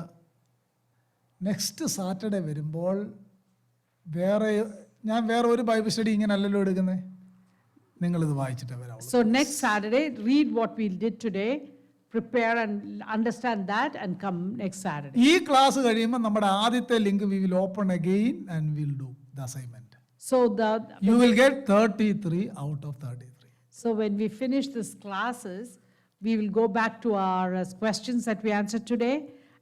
നെക്സ്റ്റ് സാറ്റർഡേ വരുമ്പോൾ ഞാൻ വേറെ ഒരു ബൈബിൾ സ്റ്റഡി ഇങ്ങനെ അല്ലല്ലോ എടുക്കുന്നത്, നിങ്ങളിത് വായിച്ചിട്ടേ വരാവുള്ളൂ. So next Saturday, read what we did today, prepare and understand that, and come next Saturday. ഈ ക്ലാസ് കഴിയുമ്പോൾ നമ്മുടെ ആദ്യത്തെ link we will open again and will do the assignment. So You will get 33 out of 33. So when we finish these classes, we will go back to our questions that we answered today,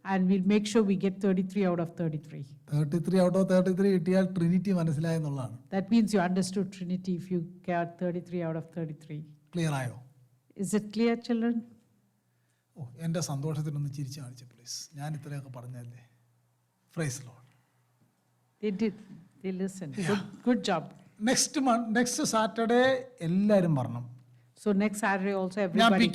and we'll make sure we get 33 out of 33. 33 out of 33 കിട്ടിയാൽ Trinity മനസ്സിലായെന്നുള്ളതാണ്. That means you understood Trinity if you got 33 out of 33. Clear ആയോ? Is it clear, children? ഓ, എൻ്റെ സന്തോഷത്തിനൊന്ന് ചിരിച്ചു കാണിച്ചു please. ഞാൻ ഇത്രയൊക്കെ പറഞ്ഞല്ലേ. Praise Lord. They did. They listened. Good job. Next Saturday എല്ലാവരും പറഞ്ഞു. So next Saturday also ഞാൻ everybody.